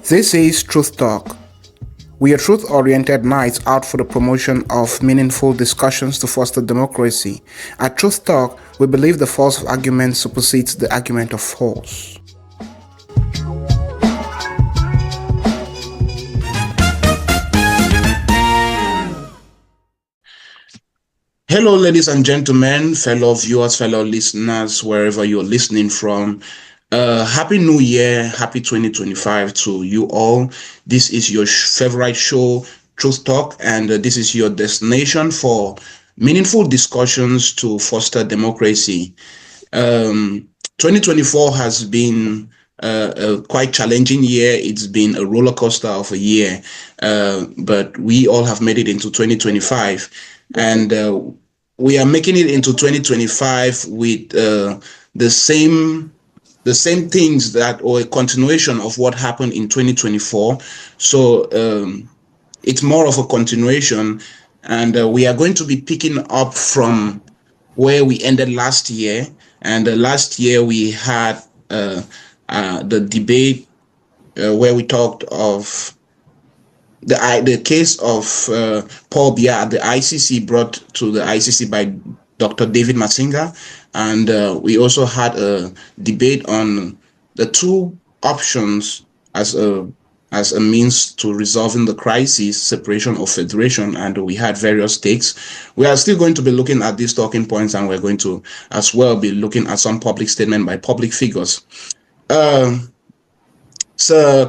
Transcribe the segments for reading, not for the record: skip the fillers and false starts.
This is Truth TOK. We are truth-oriented knights out for the promotion of meaningful discussions to foster democracy. At Truth TOK, we believe the force of argument supersedes the argument of force. Hello, ladies and gentlemen, fellow viewers, fellow listeners, wherever you're listening from. Happy New Year, happy 2025 to you all. This is your favorite show, Truth Talk, and this is your destination for meaningful discussions to foster democracy. 2024 has been a quite challenging year. It's been a roller coaster of a year, but we all have made it into 2025, and we are making it into 2025 with the same things that, or a continuation of what happened in 2024. So it's more of a continuation, and we are going to be picking up from where we ended last year. And last year we had the debate where we talked of the case of Paul Biya at the ICC, brought to the ICC by Dr. David Masinga, and we also had a debate on the two options as a means to resolving the crisis, separation or federation, and we had various takes. We are still going to be looking at these talking points, and we're going to as well be looking at some public statement by public figures. Sir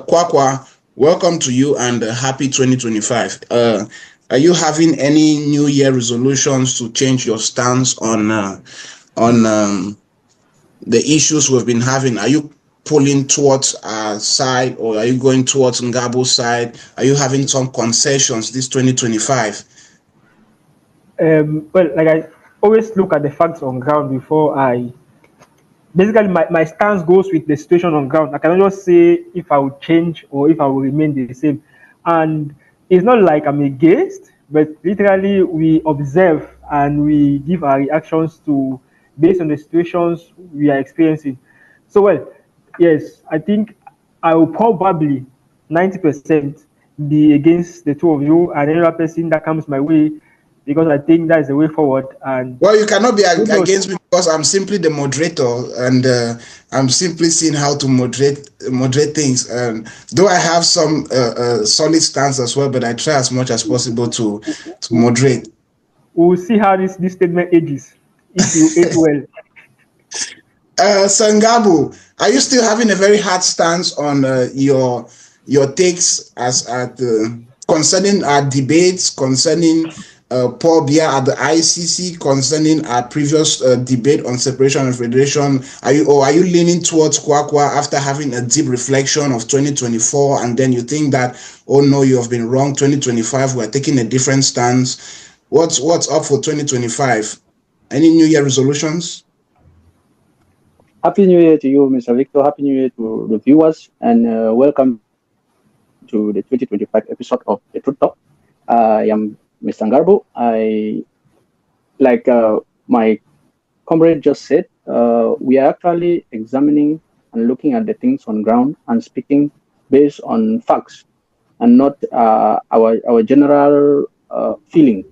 Kwakwa, welcome to you, and happy 2025. Are you having any New Year resolutions to change your stance on the issues we've been having? Are you pulling towards our side, or are you going towards Ngabo's side? Are you having some concessions this 2025? Well, like I always look at the facts on ground before I. Basically, my stance goes with the situation on ground. I cannot just say if I will change or if I will remain the same. And it's not like I'm against, but literally we observe and we give our reactions to based on the situations we are experiencing. So, well, yes, I think I will probably 90% be against the two of you and another person that comes my way, because I think that is the way forward. And well, you cannot be against me because I'm simply the moderator, and I'm simply seeing how to moderate things. And though I have some solid stance as well, but I try as much as possible to moderate. We'll see how this statement ages, if you age well. Sangabo, are you still having a very hard stance on your takes as at concerning our debates, concerning Paul Biya at the ICC, concerning our previous debate on separation and federation? Are you leaning towards Kwakwa after having a deep reflection of 2024, and then you think that, oh no, you have been wrong, 2025 we're taking a different stance? What's up for 2025? Any New Year resolutions? Happy New Year to you, Mr. Victor. Happy New Year to the viewers, and welcome to the 2025 episode of the Truth Talk. I am Mr. Ngarbo. Like my comrade just said, we are actually examining and looking at the things on ground and speaking based on facts and not our general feeling.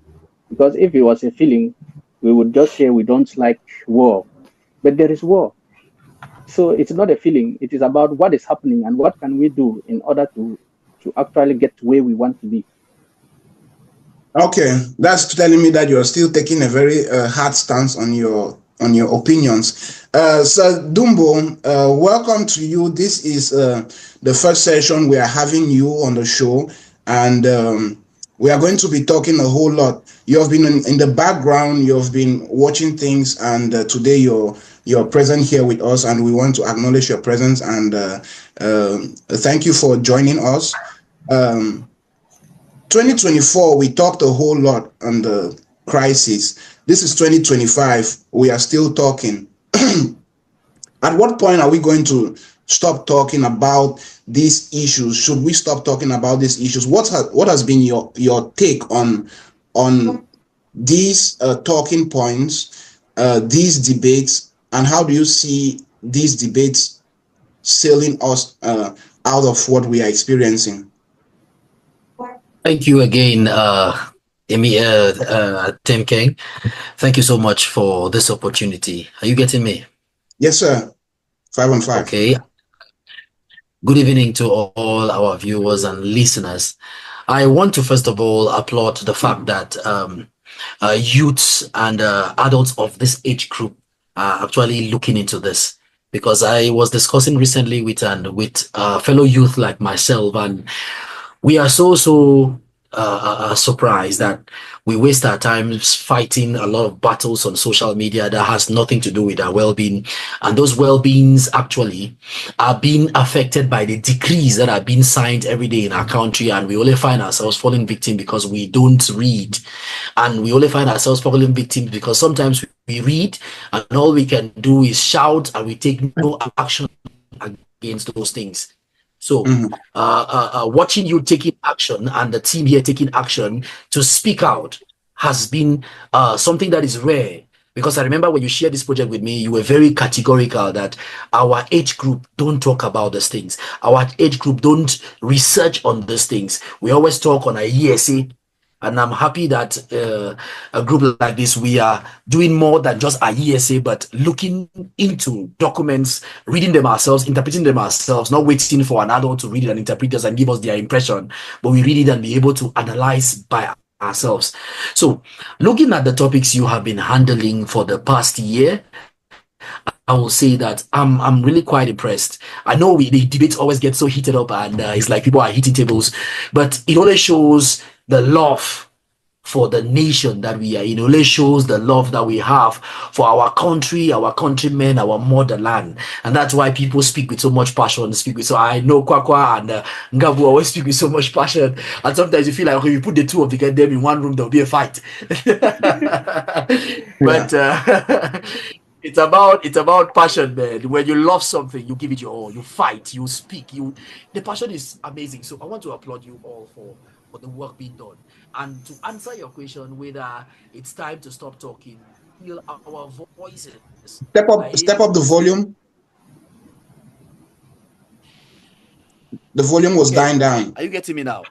Because if it was a feeling, we would just say we don't like war. But there is war. So it's not a feeling. It is about what is happening and what can we do in order to actually get to where we want to be. Okay, that's telling me that you're still taking a very hard stance on your opinions. So Dumbo, welcome to you. This is the first session we are having you on the show, and we are going to be talking a whole lot. You have been in the background, you have been watching things, and today you're present here with us, and we want to acknowledge your presence and thank you for joining us. 2024, we talked a whole lot on the crisis. This is 2025. We are still talking. At what point are we going to stop talking about these issues? Should we stop talking about these issues? What has been your take on these talking points, these debates, and how do you see these debates sailing us out of what we are experiencing. Thank you again, Tim King. Thank you so much for this opportunity. Are you getting me? Yes, sir. 5 on 5. Okay. Good evening to all our viewers and listeners. I want to first of all applaud the fact that youths and adults of this age group are actually looking into this, because I was discussing recently with fellow youth like myself, and we are so surprised that we waste our times fighting a lot of battles on social media that has nothing to do with our well-being, and those well-beings actually are being affected by the decrees that are being signed every day in our country, and we only find ourselves falling victim because we don't read, and we only find ourselves falling victims because sometimes we read and all we can do is shout and we take no action against those things. So watching you taking action and the team here taking action to speak out has been something that is rare. Because I remember when you shared this project with me, you were very categorical that our age group don't talk about these things. Our age group don't research on these things. We always talk on a ESA. And I'm happy that a group like this, we are doing more than just a ESA, but looking into documents, reading them ourselves, interpreting them ourselves, not waiting for an adult to read it and interpret us and give us their impression, but we read it and be able to analyze by ourselves. So looking at the topics you have been handling for the past year, I will say that I'm really quite impressed. I know the debates always get so heated up and it's like people are hitting tables, but it only shows the love for the nation that we are in. It only shows the love that we have for our country, our countrymen, our motherland. And that's why people speak with so much passion. So I know Kwakwa and Ngabu always speak with so much passion. And sometimes you feel like, okay, you put the two of them in one room, there'll be a fight. But it's about passion, man. When you love something, you give it your all. You fight, you speak, the passion is amazing. So I want to applaud you all for the work being done. And to answer your question, whether it's time to stop talking, feel our voices. Step up the volume. The volume was dying down. Are you getting me now?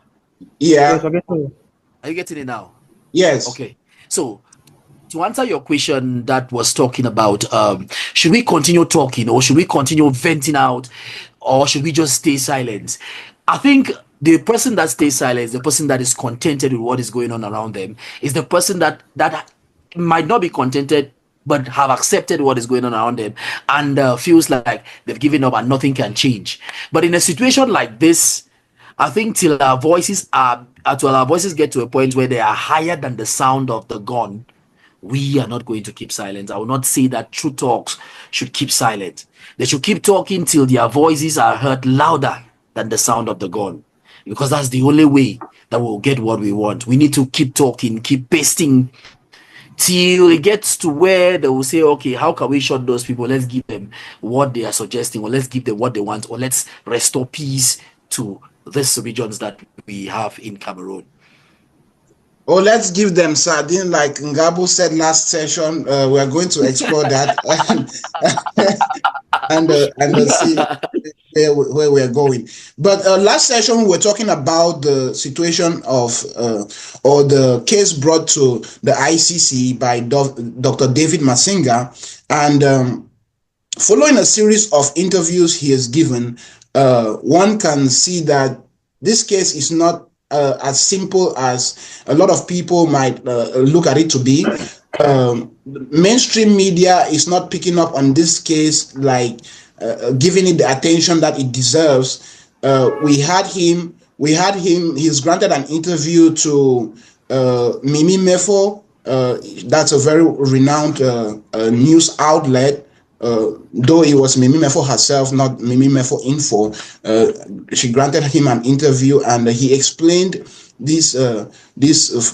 Yeah. Are you getting it now? Yes. Okay. So to answer your question that was talking about, should we continue talking or should we continue venting out or should we just stay silent? I think the person that stays silent, the person that is contented with what is going on around them, is the person that might not be contented but have accepted what is going on around them and feels like they've given up and nothing can change. But in a situation like this, I think till our voices get to a point where they are higher than the sound of the gun, we are not going to keep silent. I will not say that Truth Talks should keep silent. They should keep talking till their voices are heard louder than the sound of the gun, because that's the only way that we'll get what we want. We need to keep talking, keep pasting till it gets to where they will say, okay, how can we shut those people? Let's give them what they are suggesting, or let's give them what they want, or let's restore peace to these regions that we have in Cameroon. Oh, let's give them sardine, like Ngabo said last session. We are going to explore that and see where we're going. But last session, we were talking about the situation of or the case brought to the ICC by Dr. David Masinga. And following a series of interviews he has given, one can see that this case is not as simple as a lot of people might look at it to be. Mainstream media is not picking up on this case, like giving it the attention that it deserves. We had him. He's granted an interview to Mimi Mefo. That's a very renowned news outlet. Though it was Mimi Mefo herself, not Mimi Mefo Info, she granted him an interview, and he explained this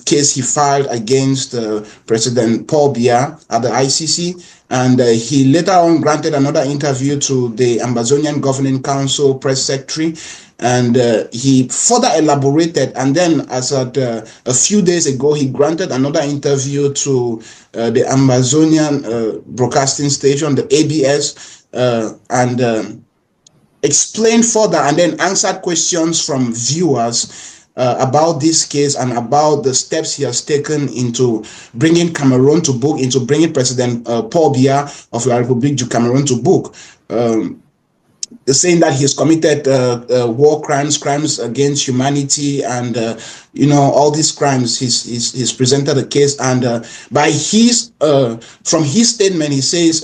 case he filed against President Paul Biya at the ICC, and he later on granted another interview to the Ambazonian Governing Council press secretary, and he further elaborated. And then, as at a few days ago, he granted another interview to the Ambazonian broadcasting station, the ABS, and explained further and then answered questions from viewers about this case and about the steps he has taken into bringing Cameroon to book, into bringing President Paul Biya of La République du Cameroon to book, saying that he's committed war crimes, crimes against humanity, and all these crimes. He's presented a case, and by his from his statement, he says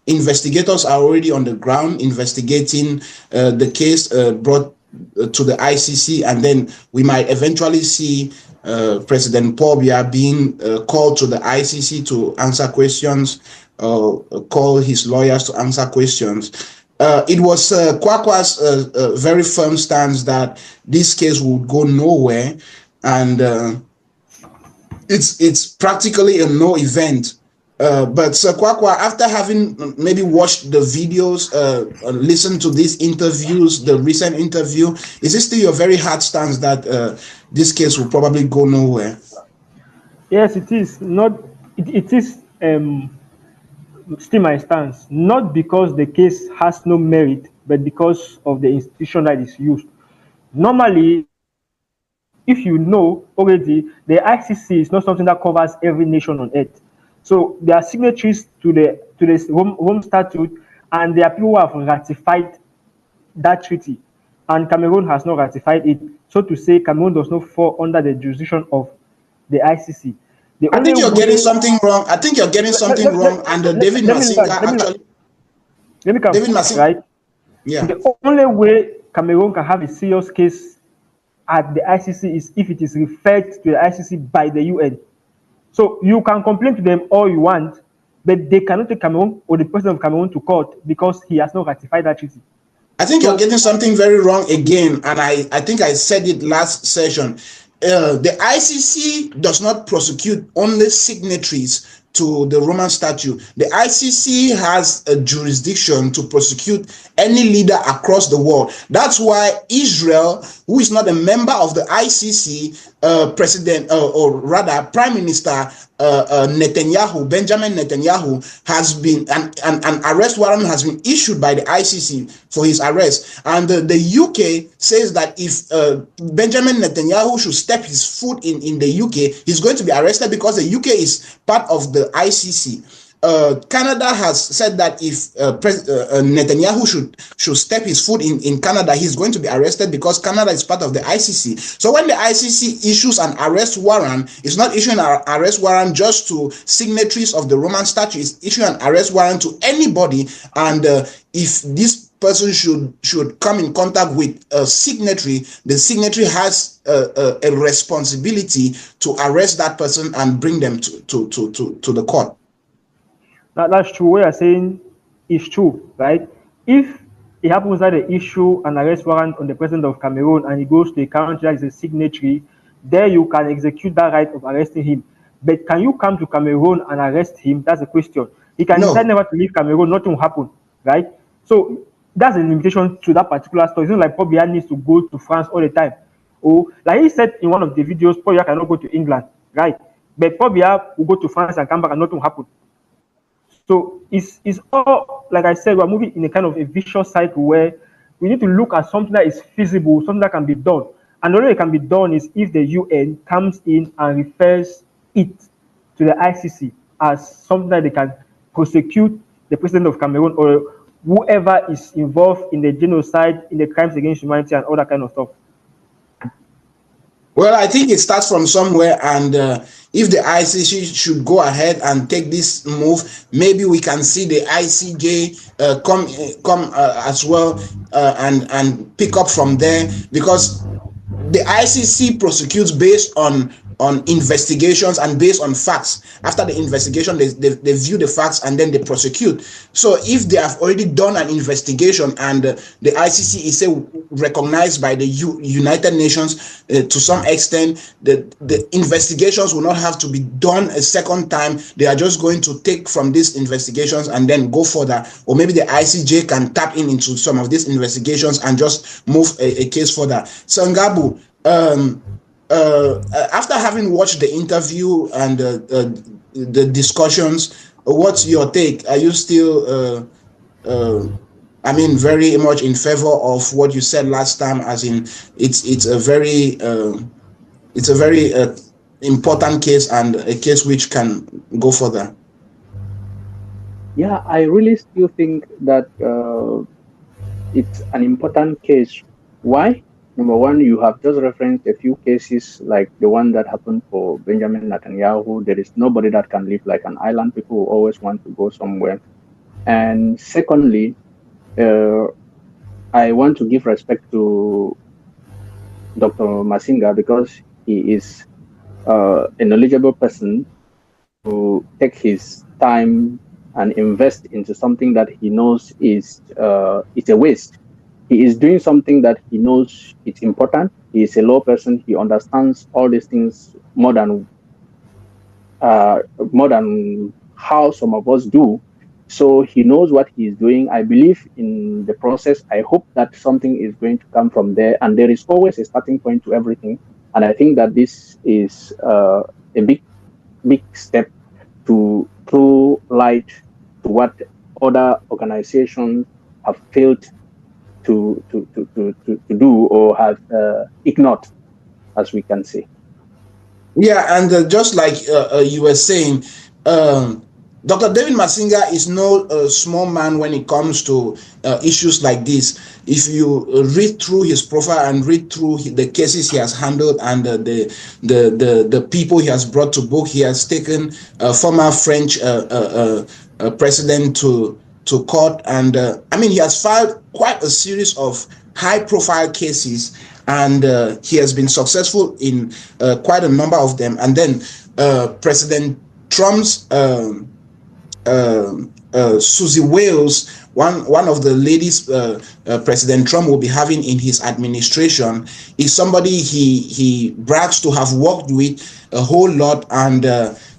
investigators are already on the ground investigating the case brought to the ICC, and then we might eventually see President Paul Biya being called to the ICC to answer questions, call his lawyers to answer questions. It was Kwakwa's very firm stance that this case would go nowhere, and it's practically a no event. But Sir Kwakwa, after having maybe watched the videos, listened to these interviews, the recent interview, is it still your very hard stance that this case will probably go nowhere? Yes, it is. It is still my stance, not because the case has no merit, but because of the institution that is used. Normally, if you know already, the ICC is not something that covers every nation on earth. So there are signatories to the Rome Statute, and there are people who have ratified that treaty, and Cameroon has not ratified it. So to say, Cameroon does not fall under the jurisdiction of the ICC. I think you're getting something wrong. I think you're getting something wrong. And David Masinga actually. Let me come. David Masinga, right? Yeah. The only way Cameroon can have a serious case at the ICC is if it is referred to the ICC by the UN. So you can complain to them all you want, but they cannot take Cameroon or the president of Cameroon to court because he has not ratified that treaty. I think you're getting something very wrong again, and I think I said it last session. The ICC does not prosecute only signatories to the Roman Statute. The ICC has a jurisdiction to prosecute any leader across the world. That's why Israel, who is not a member of the ICC, President, or rather Prime Minister Netanyahu, Benjamin Netanyahu, has been, an arrest warrant has been issued by the ICC for his arrest. And the UK says that if Benjamin Netanyahu should step his foot in the UK, he's going to be arrested because the UK is part of the ICC. Canada has said that if Netanyahu should step his foot in Canada, he's going to be arrested because Canada is part of the ICC. So when the ICC issues an arrest warrant, it's not issuing an arrest warrant just to signatories of the Roman Statute, it's issuing an arrest warrant to anybody. And if this person should come in contact with a signatory, the signatory has a responsibility to arrest that person and bring them to the court. That's true. What you're saying is true, right? If it happens that they issue an arrest warrant on the president of Cameroon and he goes to a country that is a signatory, there you can execute that right of arresting him. But can you come to Cameroon and arrest him? That's the question. He can decide never to leave Cameroon, nothing will happen, right? So that's a limitation to that particular story. It's not like Paul Biya needs to go to France all the time. Or like he said in one of the videos, Paul Biya cannot go to England, right? But Paul Biya will go to France and come back and nothing will happen. So it's all, like I said, we're moving in a kind of a vicious cycle where we need to look at something that is feasible, something that can be done. And the only way it can be done is if the UN comes in and refers it to the ICC as something that they can prosecute the president of Cameroon or whoever is involved in the genocide, in the crimes against humanity and all that kind of stuff. Well, I think it starts from somewhere, and if the ICC should go ahead and take this move, maybe we can see the ICJ come as well and pick up from there, because the ICC prosecutes based on investigations and based on facts. After the investigation, they view the facts and then they prosecute. So if they have already done an investigation and the ICC is recognized by the United Nations to some extent, the investigations will not have to be done a second time. They are just going to take from these investigations and then go further. Or maybe the ICJ can tap into some of these investigations and just move a case further. Sangabu, after having watched the interview and the discussions, what's your take? Are you still I mean, very much in favor of what you said last time, as in it's a very important case and a case which can go further. Yeah, I really still think that it's an important case. Why? Number one, you have just referenced a few cases like the one that happened for Benjamin Netanyahu. There is nobody that can live like an island. People always want to go somewhere. And secondly, I want to give respect to Dr. Masinga because he is a knowledgeable person to take his time and invest into something that he knows is it's a waste. He is doing something that he knows it's important. He is a law person. He understands all these things more than how some of us do. So he knows what he is doing. I believe in the process. I hope that something is going to come from there. And there is always a starting point to everything. And I think that this is a big step to throw light to what other organizations have failed to do or have ignored, as we can say. Yeah, and just like you were saying, Dr. David Masinga is no small man when it comes to issues like this. If you read through his profile and read through the cases he has handled and the people he has brought to book, he has taken a former French president to court, and I mean, he has filed quite a series of high-profile cases, and he has been successful in quite a number of them. And then President Trump's Susie Wales, one of the ladies President Trump will be having in his administration, is somebody he brags to have worked with a whole lot, and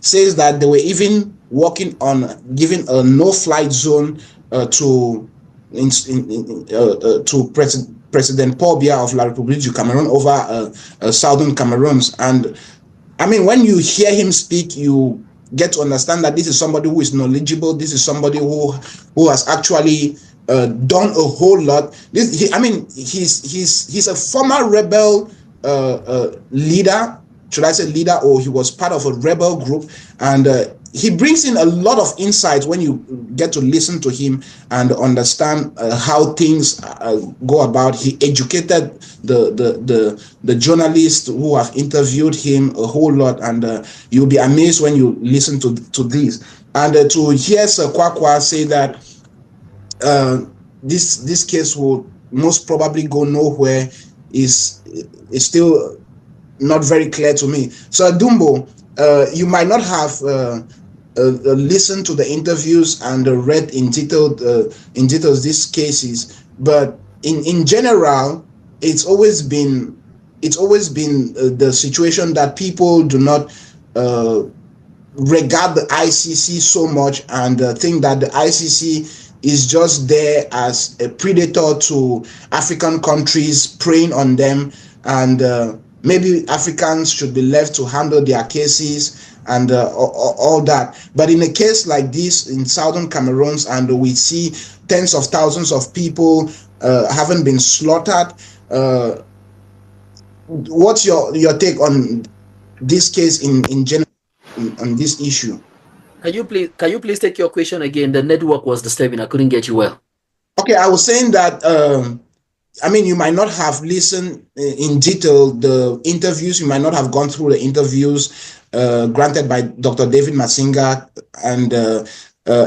says that they were even working on giving a no-flight zone to President Paul Biya of La République du Cameroun over Southern Cameroons. And I mean, when you hear him speak, you get to understand that this is somebody who is knowledgeable. This is somebody who has actually done a whole lot. He's a former rebel leader, should I say leader, or he was part of a rebel group, and he brings in a lot of insights when you get to listen to him and understand how things go about. He educated the journalists who have interviewed him a whole lot, and you'll be amazed when you listen to this. And to hear Sir Kwakwa say that this case will most probably go nowhere is still not very clear to me. So Dumbo, you might not have listened to the interviews and read in details these cases, but in general, it's always been the situation that people do not regard the ICC so much, and think that the ICC is just there as a predator to African countries, preying on them, and maybe Africans should be left to handle their cases and all that. But in a case like this in Southern Cameroons, and we see tens of thousands of people haven't been slaughtered, what's your take on this case in general, on this issue? Can you please take your question again? The network was disturbing. I couldn't get you well. Okay, I was saying that I mean, you might not have listened in detail the interviews. You might not have gone through the interviews granted by Dr. David Masinga, and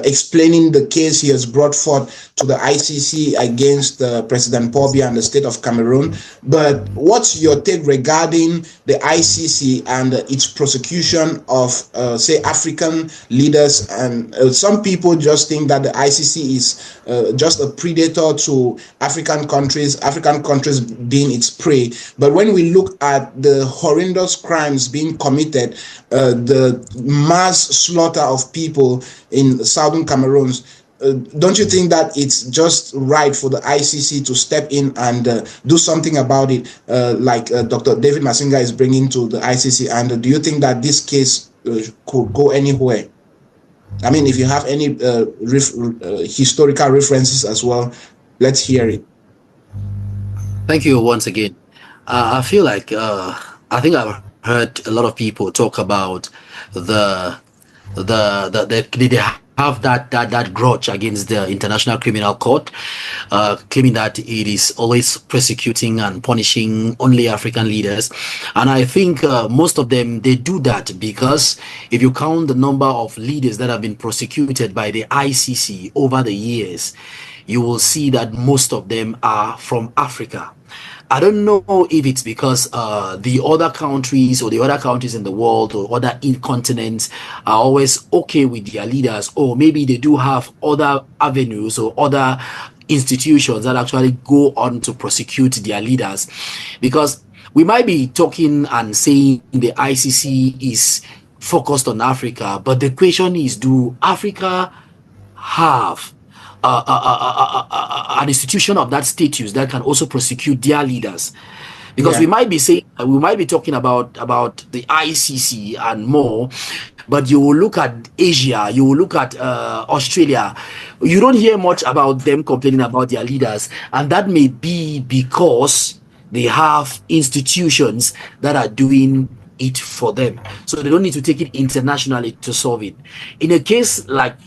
explaining the case he has brought forth to the ICC against President Paul Biya and the state of Cameroon. But what's your take regarding the ICC and its prosecution of, say, African leaders? And some people just think that the ICC is just a predator to African countries being its prey. But when we look at the horrendous crimes being committed, the mass slaughter of people in Southern Cameroons, don't you think that it's just right for the ICC to step in and do something about it, like Dr. David Masinga is bringing to the ICC? And do you think that this case could go anywhere? I mean, if you have any historical references as well, Let's hear it. Thank you once again. I feel like I think I've heard a lot of people talk about the they have that grudge against the International Criminal Court, claiming that it is always persecuting and punishing only African leaders. And I think most of them, they do that because if you count the number of leaders that have been prosecuted by the ICC over the years, you will see that most of them are from Africa. I don't know if it's because the other countries or the other countries in the world or other continents are always okay with their leaders, or maybe they do have other avenues or other institutions that actually go on to prosecute their leaders. Because we might be talking and saying the ICC is focused on Africa, but the question is, do Africa have an institution of that status that can also prosecute their leaders? Because we might be saying, we might be talking about the ICC and more, but you will look at Asia, you will look at Australia, you don't hear much about them complaining about their leaders, and that may be because they have institutions that are doing it for them, so they don't need to take it internationally to solve it. In a case like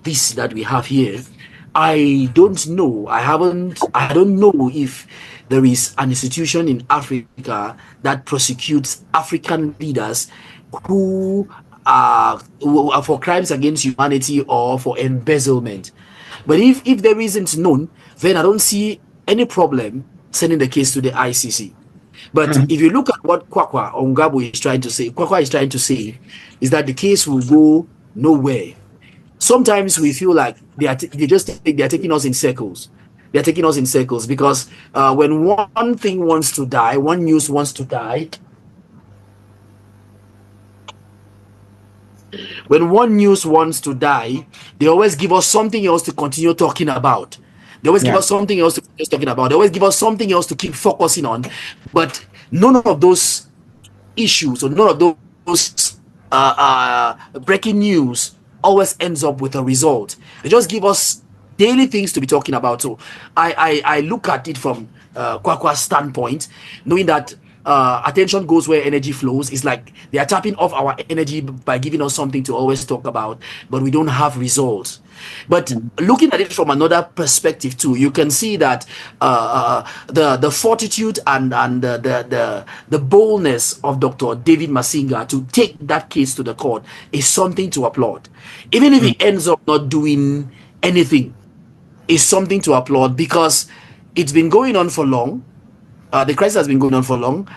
this that we have here, I don't know. I don't know if there is an institution in Africa that prosecutes African leaders who are for crimes against humanity or for embezzlement. But if there isn't none, then I don't see any problem sending the case to the ICC. But if you look at what Kwakwa Ongabo is trying to say, Kwakwa is trying to say is that the case will go nowhere. Sometimes we feel like they're taking us in circles. They're taking us in circles because when one thing wants to die, one news wants to die. When one news wants to die, they always give us something else to continue talking about. They always give us something else to keep talking about. They always give us something else to keep focusing on. But none of those issues or none of those breaking news always ends up with a result. They just give us daily things to be talking about. So I look at it from Kwakwa's standpoint, knowing that attention goes where energy flows. It's like they are tapping off our energy by giving us something to always talk about, but we don't have results. But looking at it from another perspective too, you can see that the fortitude and the boldness of Dr. David Masinga to take that case to the court is something to applaud. Even if he ends up not doing anything, is something to applaud because it's been going on for long. The crisis has been going on for long.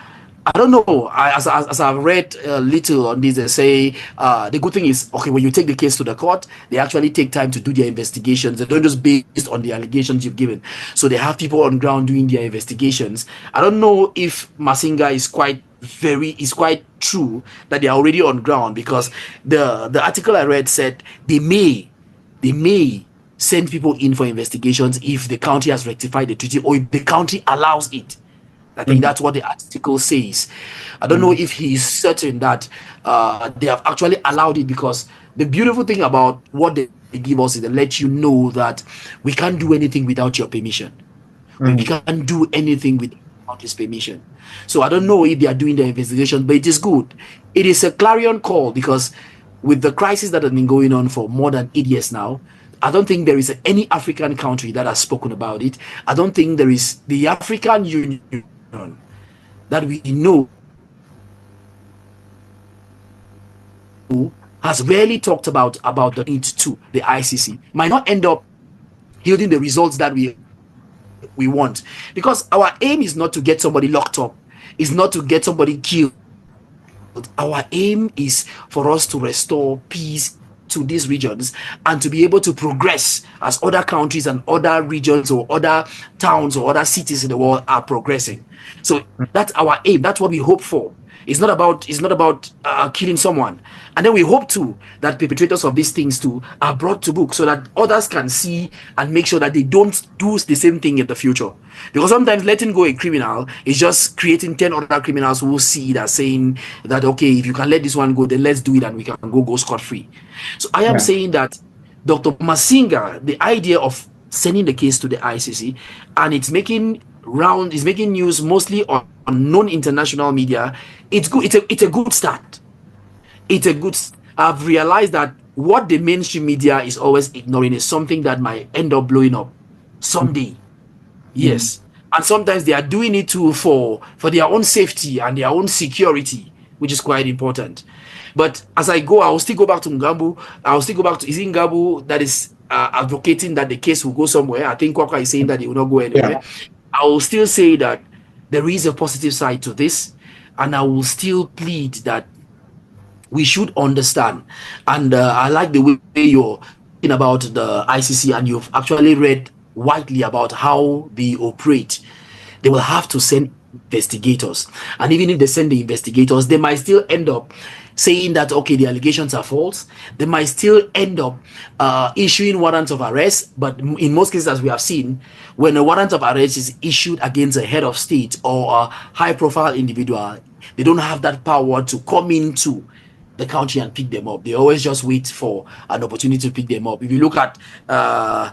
I don't know. As I've read little on this, they say the good thing is, okay, when you take the case to the court, they actually take time to do their investigations. They don't just based on the allegations you've given. So they have people on ground doing their investigations. I don't know if Masinga is quite true that they are already on ground, because the article I read said they may send people in for investigations if the county has rectified the treaty or if the county allows it. I think that's what the article says. I don't know if he is certain that they have actually allowed it, because the beautiful thing about what they give us is they let you know that we can't do anything without your permission. We can't do anything without his permission. So I don't know if they are doing the investigation, but it is good. It is a clarion call, because with the crisis that has been going on for more than 8 years now, I don't think there is any African country that has spoken about it. I don't think there is the African Union that we know has rarely talked about the need to the ICC. Might not end up yielding the results that we want, because our aim is not to get somebody locked up, is not to get somebody killed. Our aim is for us to restore peace to these regions and to be able to progress as other countries and other regions or other towns or other cities in the world are progressing. So that's our aim. That's what we hope for. It's not about killing someone. And then we hope too that perpetrators of these things too are brought to book so that others can see and make sure that they don't do the same thing in the future. Because sometimes letting go a criminal is just creating 10 other criminals who will see that, saying that, okay, if you can let this one go, then let's do it and we can go scot-free. So I am saying that Dr. Masinga, the idea of sending the case to the ICC, and it's making news mostly on non-international media. It's good. It's a good start. I've realized that what the mainstream media is always ignoring is something that might end up blowing up someday. Yes. And sometimes they are doing it too for their own safety and their own security, which is quite important. But as I go, I will still go back to Ngambu. I will still go back to, is it Ngambu that is advocating that the case will go somewhere? I think Kwakwa is saying that it will not go anywhere. Yeah. I will still say that there is a positive side to this, and I will still plead that we should understand. And I like the way you're talking about the ICC, and you've actually read widely about how they operate. They will have to send investigators, and even if they send the investigators, they might still end up saying that, okay, the allegations are false. They might still end up issuing warrants of arrest. But in most cases, as we have seen, when a warrant of arrest is issued against a head of state or a high profile individual, they don't have that power to come into the country and pick them up. They always just wait for an opportunity to pick them up. If you look at our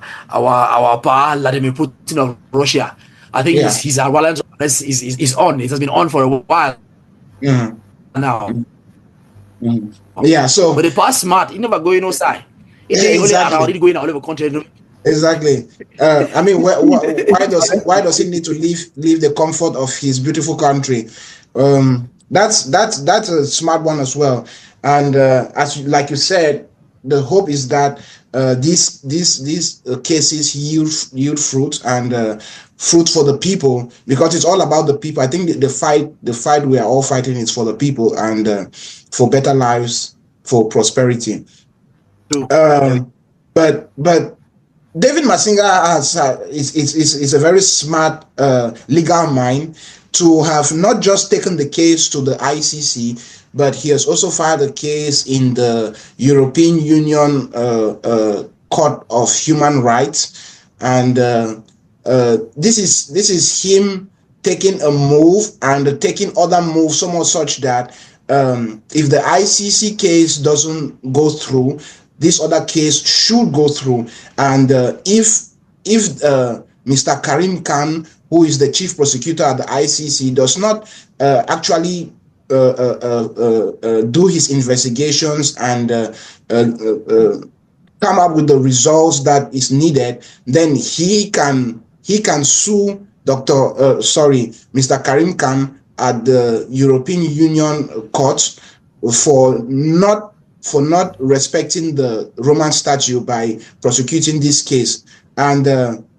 pal Vladimir Putin of Russia, I think his warrant of arrest is on. It has been on for a while now. Yeah, so but the past smart, he never going outside. Exactly. Going out of the country. Exactly. I mean, why does he need to leave the comfort of his beautiful country? That's a smart one as well. And like you said, the hope is that these cases yield fruit and fruit for the people, because it's all about the people. I think the fight we are all fighting is for the people and for better lives, for prosperity. But David Masinga is a very smart legal mind to have not just taken the case to the ICC, but he has also filed a case in the European Union Court of Human Rights, and this is him taking a move and taking other moves, so much such that if the ICC case doesn't go through, this other case should go through. And if Mr. Karim Khan, who is the chief prosecutor at the ICC, does not actually do his investigations and come up with the results that is needed, then he can sue Mr. Karim Khan at the European Union Court for not respecting the Roman statute by prosecuting this case. And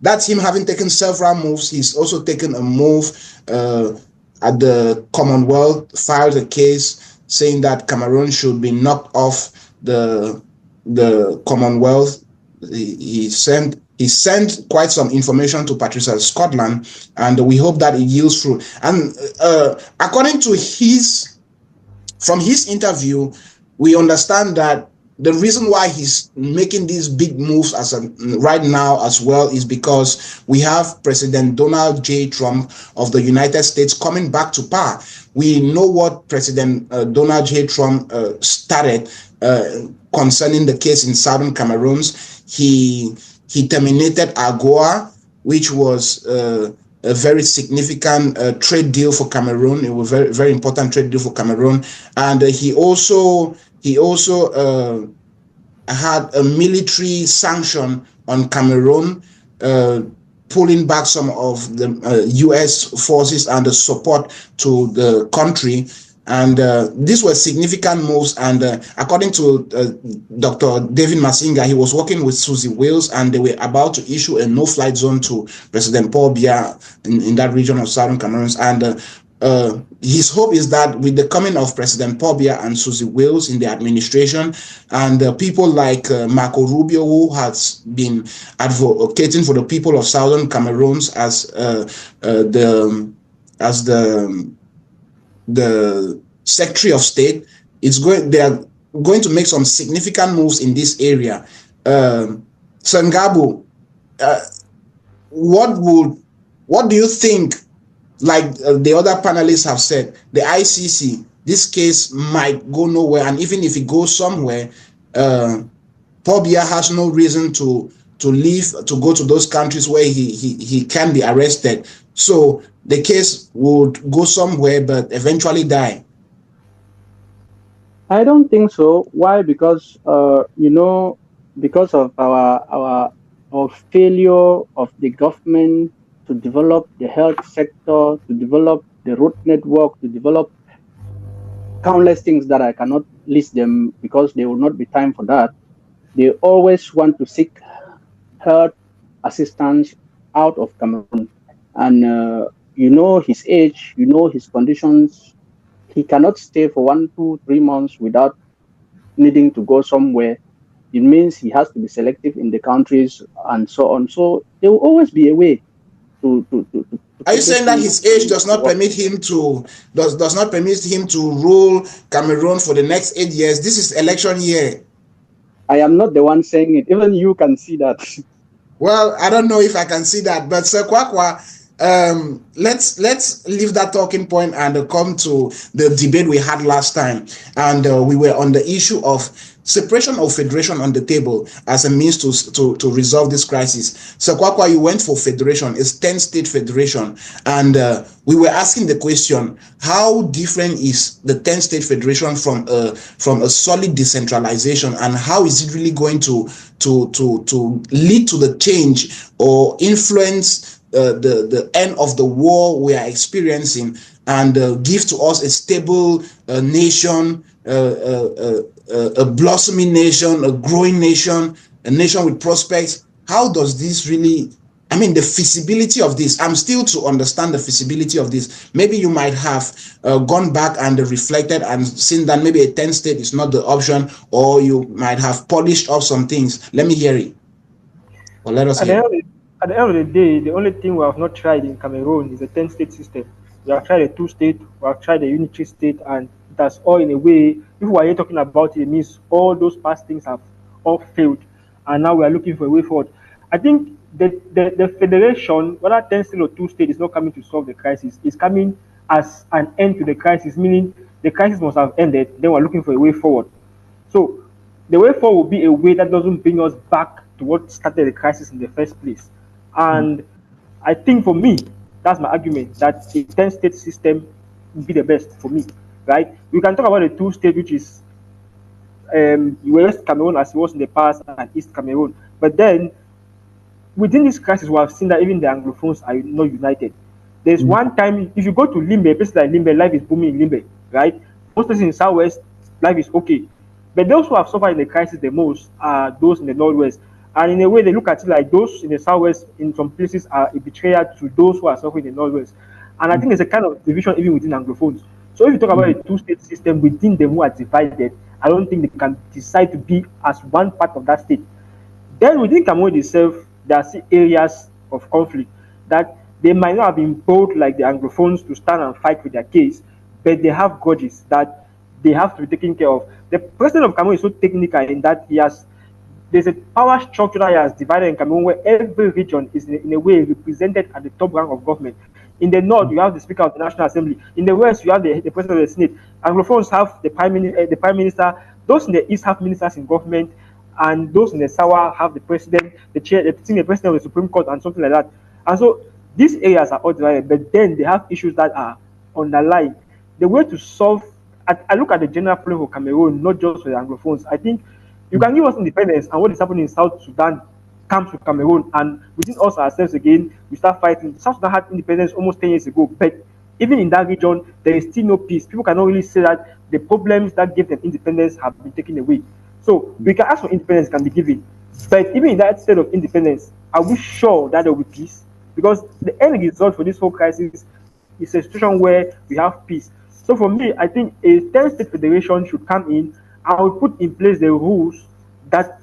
that's him having taken several moves. He's also taken a move at the Commonwealth, filed a case saying that Cameroon should be knocked off the Commonwealth. He sent quite some information to Patricia Scotland, and we hope that it yields fruit. And according to from his interview, we understand that the reason why he's making these big moves right now as well is because we have President Donald J. Trump of the United States coming back to power. We know what President Donald J. Trump started concerning the case in Southern Cameroons. He terminated AGOA, which was a very significant trade deal for Cameroon. It was a very, very important trade deal for Cameroon. And he also had a military sanction on Cameroon, pulling back some of the U.S. forces and the support to the country. And these were significant moves. And according to Dr. David Masinga, he was working with Susie Wales, and they were about to issue a no-flight zone to President Paul Biya in that region of Southern Cameroons. And his hope is that with the coming of President Paul Biya and Susie Wales in the administration, and people like Marco Rubio, who has been advocating for the people of Southern Cameroons as the Secretary of State, they are going to make some significant moves in this area. Sangabu, what do you think? Like the other panelists have said, the ICC, this case might go nowhere, and even if it goes somewhere, Paul Biya has no reason to to leave, to go to those countries where he can be arrested. So the case would go somewhere, but eventually die. I don't think so. Why? Because because of our failure of the government to develop the health sector, to develop the road network, to develop countless things that I cannot list them because there will not be time for that. They always want to seek health assistance out of Cameroon, and his age, his conditions. He cannot stay for 1, 2, 3 months without needing to go somewhere. It means he has to be selective in the countries and so on. So there will always be a way to Are you put this saying that thing his age does to not work. permit him to does not permit him to rule Cameroon for the next 8 years? This is election year. I am not the one saying it. Even you can see that. Well, I don't know if I can see that, but Sir Kwakwa, let's leave that talking point and come to the debate we had last time, and we were on the issue of separation of federation on the table as a means to resolve this crisis. So Kwakwa, you went for federation, it's 10-state federation, and we were asking the question: how different is the 10-state federation from a solid decentralization, and how is it really going to lead to the change or influence the end of the war we are experiencing, and give to us a stable nation, a blossoming nation, a growing nation, a nation with prospects? How does this really, I mean, the feasibility of this? I'm still to understand the feasibility of this. Maybe you might have gone back and reflected and seen that maybe a 10-state is not the option, or you might have polished up some things. Let me hear it. Or let us At the, hear end it. of the, at the end of the day, the only thing we have not tried in Cameroon is a 10-state system. We have tried a two-state, we have tried a unitary state, and that's all in a way. If we are here talking about it, it means all those past things have all failed, and now we are looking for a way forward. I think the federation, whether 10-state or two-state, is not coming to solve the crisis. It's coming as an end to the crisis, meaning the crisis must have ended, then we're looking for a way forward. So the way forward will be a way that doesn't bring us back to what started the crisis in the first place. And I think for me, that's my argument that a 10-state system would be the best for me, right? We can talk about a two-state, which is West Cameroon as it was in the past and East Cameroon. But then within this crisis, we have seen that even the Anglophones are not united. There's one time, if you go to Limbe, places like Limbe, life is booming in Limbe, right? Most places in Southwest, life is okay. But those who have suffered in the crisis the most are those in the Northwest. And in a way, they look at it like those in the Southwest, in some places, are a betrayal to those who are suffering in the Northwest. And I think there's a kind of division even within Anglophones. So if you talk about a two-state system within them who are divided, I don't think they can decide to be as one part of that state. Then within Cameroon itself, there are still areas of conflict that they might not have been bold like the Anglophones to stand and fight for their case, but they have grudges that they have to be taken care of. The president of Cameroon is so technical in that there's a power structure that he has divided in Cameroon where every region is in a way represented at the top rank of government. In the north, you have the Speaker of the National Assembly. In the west, you have the President of the Senate. Anglophones have the Prime Minister. Those in the east have ministers in government, and those in the south have the president, the president of the Supreme Court, and something like that. And so these areas are all divided, but then they have issues that are underlying. The way to solve, I look at the general problem for Cameroon, not just for the Anglophones. I think you can give us independence, and what is happening in South Sudan comes to Cameroon, and within us ourselves again, we start fighting. South Sudan had independence almost 10 years ago, but even in that region, there is still no peace. People cannot really say that the problems that gave them independence have been taken away. So we can ask for independence can be given, but even in that state of independence, are we sure that there will be peace? Because the end result for this whole crisis is a situation where we have peace. So for me, I think a 10-state federation should come in and we put in place the rules that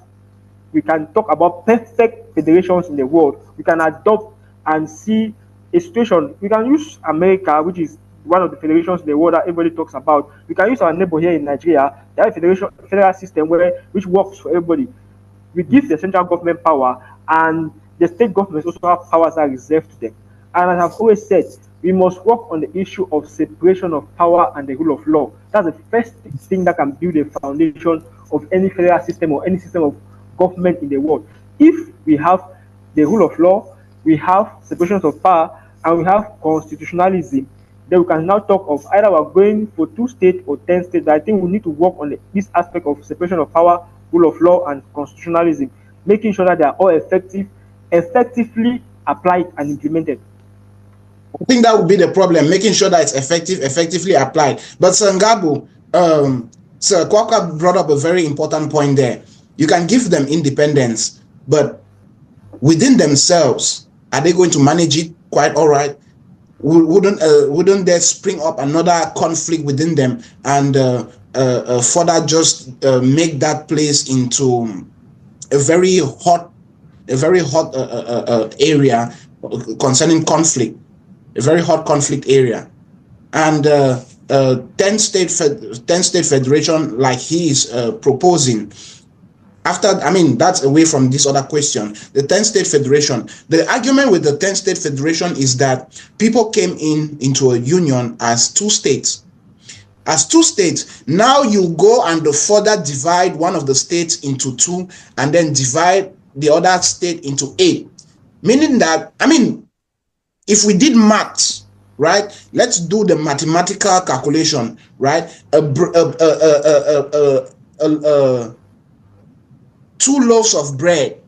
we can talk about perfect federations in the world. We can adopt and see a situation. We can use America, which is one of the federations in the world that everybody talks about. We can use our neighbor here in Nigeria. They have a federal system which works for everybody. We give the central government power, and the state governments also have powers that are reserved to them. And as I've always said, we must work on the issue of separation of power and the rule of law. That's the first thing that can build a foundation of any federal system or any system of government in the world. if we have the rule of law, we have separations of power, and we have constitutionalism, then we can now talk of either we're going for 2 states or 10 states. But I think we need to work on this aspect of separation of power, rule of law, and constitutionalism, making sure that they are all effectively applied and implemented. I think that would be the problem, making sure that it's effectively applied. But Sangabu, Sir Kwakwa brought up a very important point there. You can give them independence, but within themselves, are they going to manage it quite all right? Wouldn't there spring up another conflict within them and further just make that place into a very hot area concerning conflict, a very hot conflict area? And 10 state federation like he is proposing, that's away from this other question. The 10 state federation, the argument with the 10 state federation is that people came into a union as 2 states. As 2 states, now you go and further divide one of the states into 2 and then divide the other state into 8. Meaning that, if we did maths, right? Let's do the mathematical calculation, right? 2 loaves of bread,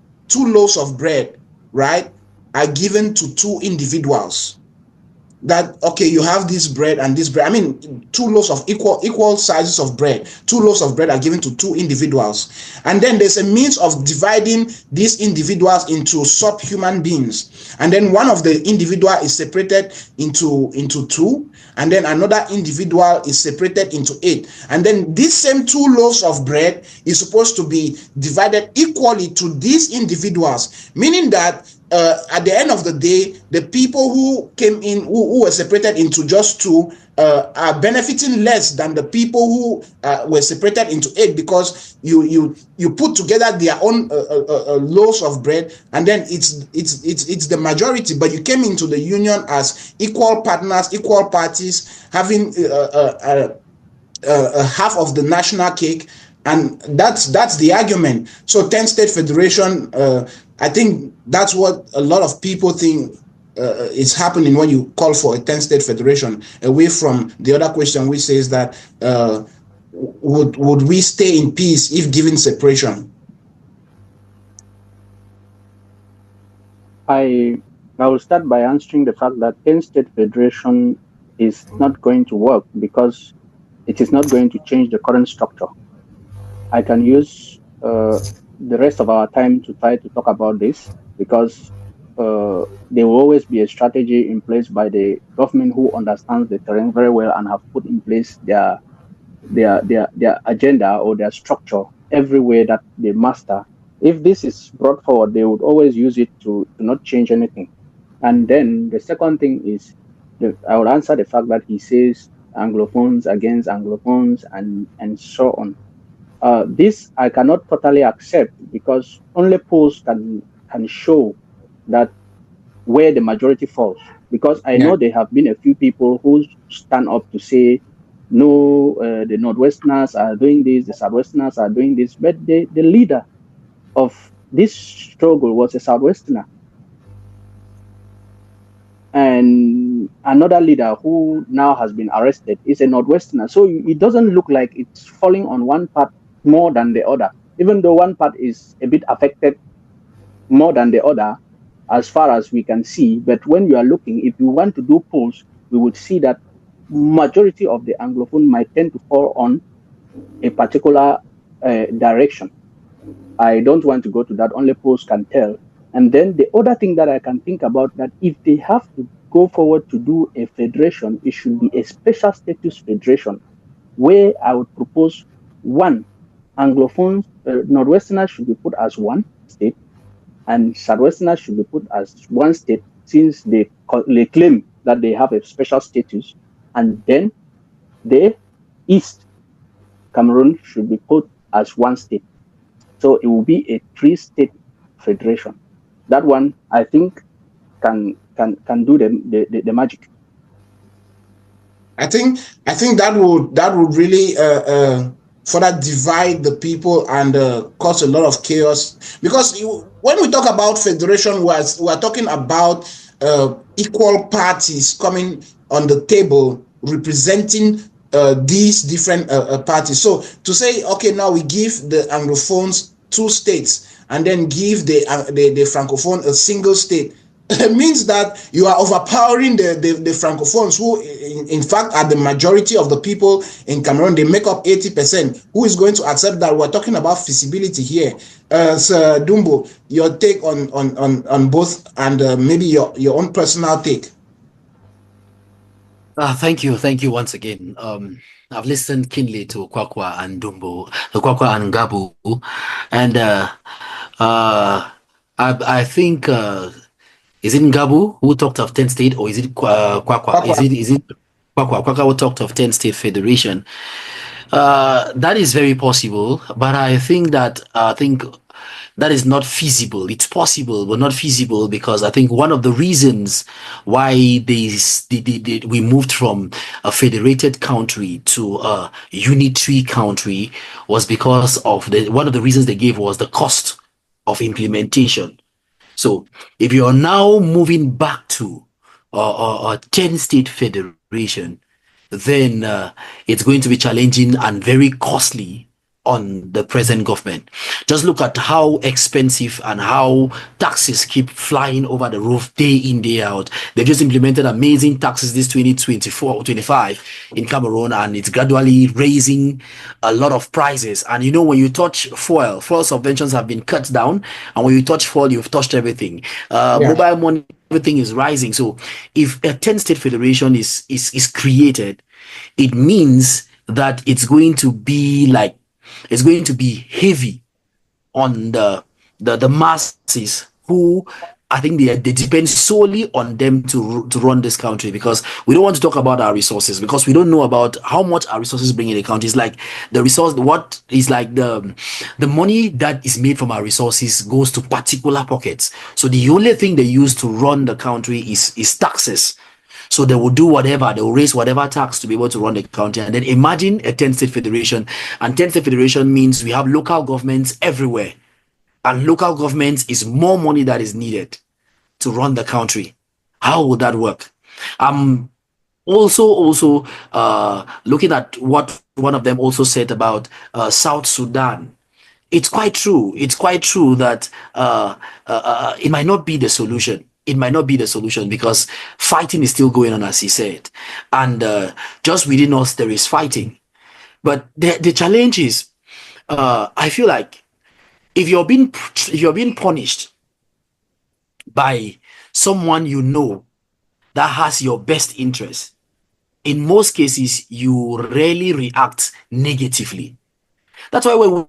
right, are given to 2 individuals. That, okay, you have this bread and this bread. 2 loaves of equal sizes of bread. 2 loaves of bread are given to 2 individuals. And then there's a means of dividing these individuals into subhuman beings. And then one of the individual is separated into 2. And then another individual is separated into 8. And then this same 2 loaves of bread is supposed to be divided equally to these individuals. Meaning that at the end of the day, the people who came in, who were separated into just 2, are benefiting less than the people who were separated into 8, because you put together their own loaves of bread, and then it's the majority. But you came into the union as equal partners, equal parties, having half of the national cake, and that's the argument. So 10 state federation, I think that's what a lot of people think is happening when you call for a 10 state federation, away from the other question, which says that would we stay in peace if given separation? I will start by answering the fact that 10 state federation is not going to work because it is not going to change the current structure. I can use the rest of our time to try to talk about this, because there will always be a strategy in place by the government who understands the terrain very well and have put in place their agenda or their structure everywhere that they master. If this is brought forward, they would always use it to not change anything. And then the second thing is, I will answer the fact that he says Anglophones against Anglophones and so on. This I cannot totally accept, because only polls can show that where the majority falls. Because I know there have been a few people who stand up to say, no, the Northwesterners are doing this, the Southwesterners are doing this, but the leader of this struggle was a Southwesterner. And another leader who now has been arrested is a Northwesterner. So it doesn't look like it's falling on one part more than the other, even though one part is a bit affected more than the other, as far as we can see. But when you are looking, if you want to do polls, we would see that majority of the Anglophone might tend to fall on a particular direction. I don't want to go to that, only polls can tell. And then the other thing that I can think about, that if they have to go forward to do a federation, it should be a special status federation, where I would propose 1, Anglophones, Northwesterners should be put as 1 state, and Southwesterners should be put as 1 state, since they claim that they have a special status. And then the East Cameroon should be put as 1 state. So it will be a 3-state federation. That one, I think, can do the magic. I think that would really further divide the people and cause a lot of chaos. Because when we talk about federation, we're talking about equal parties coming on the table representing these different parties. So to say, okay, now we give the Anglophones 2 states and then give the Francophone a single state, means that you are overpowering the Francophones, who in fact are the majority of the people in Cameroon. They make up 80%. Who is going to accept that? We're talking about feasibility here. Sir Dumbo, your take on both, and maybe your own personal take. Thank you once again. I've listened keenly to Kwakwa and Dumbo, Kwakwa and Gabu, and I think is it Ngabu who talked of 10 state, or is it Kwakwa? Is it Kwakwa who talked of 10 state federation? That is very possible, but I think that that is not feasible. It's possible, but not feasible, because I think one of the reasons why we moved from a federated country to a unitary country was because of one of the reasons they gave was the cost of implementation. So if you are now moving back to a 10-state federation, then it's going to be challenging and very costly on the present government. Just look at how expensive and how taxes keep flying over the roof day in, day out. They've just implemented amazing taxes this 2024-25 in Cameroon, and it's gradually raising a lot of prices. And you know, when you touch fuel subventions have been cut down, and when you touch fuel, you've touched everything. Mobile money, everything is rising. So if a 10-state federation is created, it means that it's going to be heavy on the masses, who I think they depend solely on them to run this country, because we don't want to talk about our resources, because we don't know about how much our resources bring in the country. It's like the resource, what is like the money that is made from our resources goes to particular pockets. So the only thing they use to run the country is taxes. So they will do whatever, they will raise whatever tax to be able to run the country. And then imagine a 10-state federation. And 10-state federation means we have local governments everywhere. And local governments is more money that is needed to run the country. How would that work? I'm also looking at what one of them also said about South Sudan. It's quite true. It's quite true that it might not be the solution. It might not be the solution, because fighting is still going on, as he said. And just within us, there is fighting. But the challenge is, I feel like if you're being punished by someone you know that has your best interest, in most cases, you rarely react negatively. That's why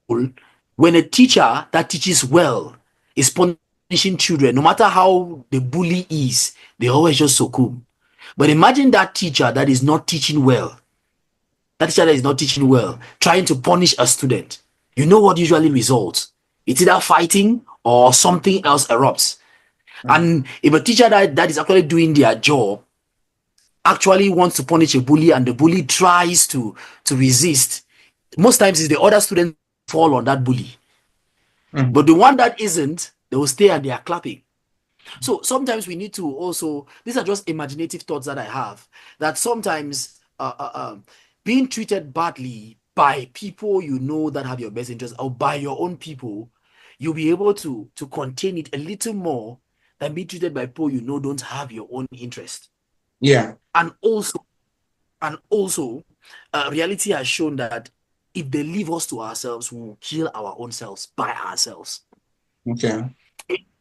when a teacher that teaches well is punishing children, no matter how the bully is, they always just succumb. But imagine that teacher that is not teaching well, trying to punish a student. You know what usually results? It's either fighting or something else erupts. And if a teacher that is actually doing their job actually wants to punish a bully, and the bully tries to resist, most times it's the other students fall on that bully. But the one that isn't, they will stay and they are clapping. So sometimes we need to also, these are just imaginative thoughts that I have, that sometimes being treated badly by people you know that have your best interest, or by your own people, you'll be able to contain it a little more than being treated by people you know don't have your own interest. Yeah. And also, reality has shown that if they leave us to ourselves, we will kill our own selves by ourselves. Okay.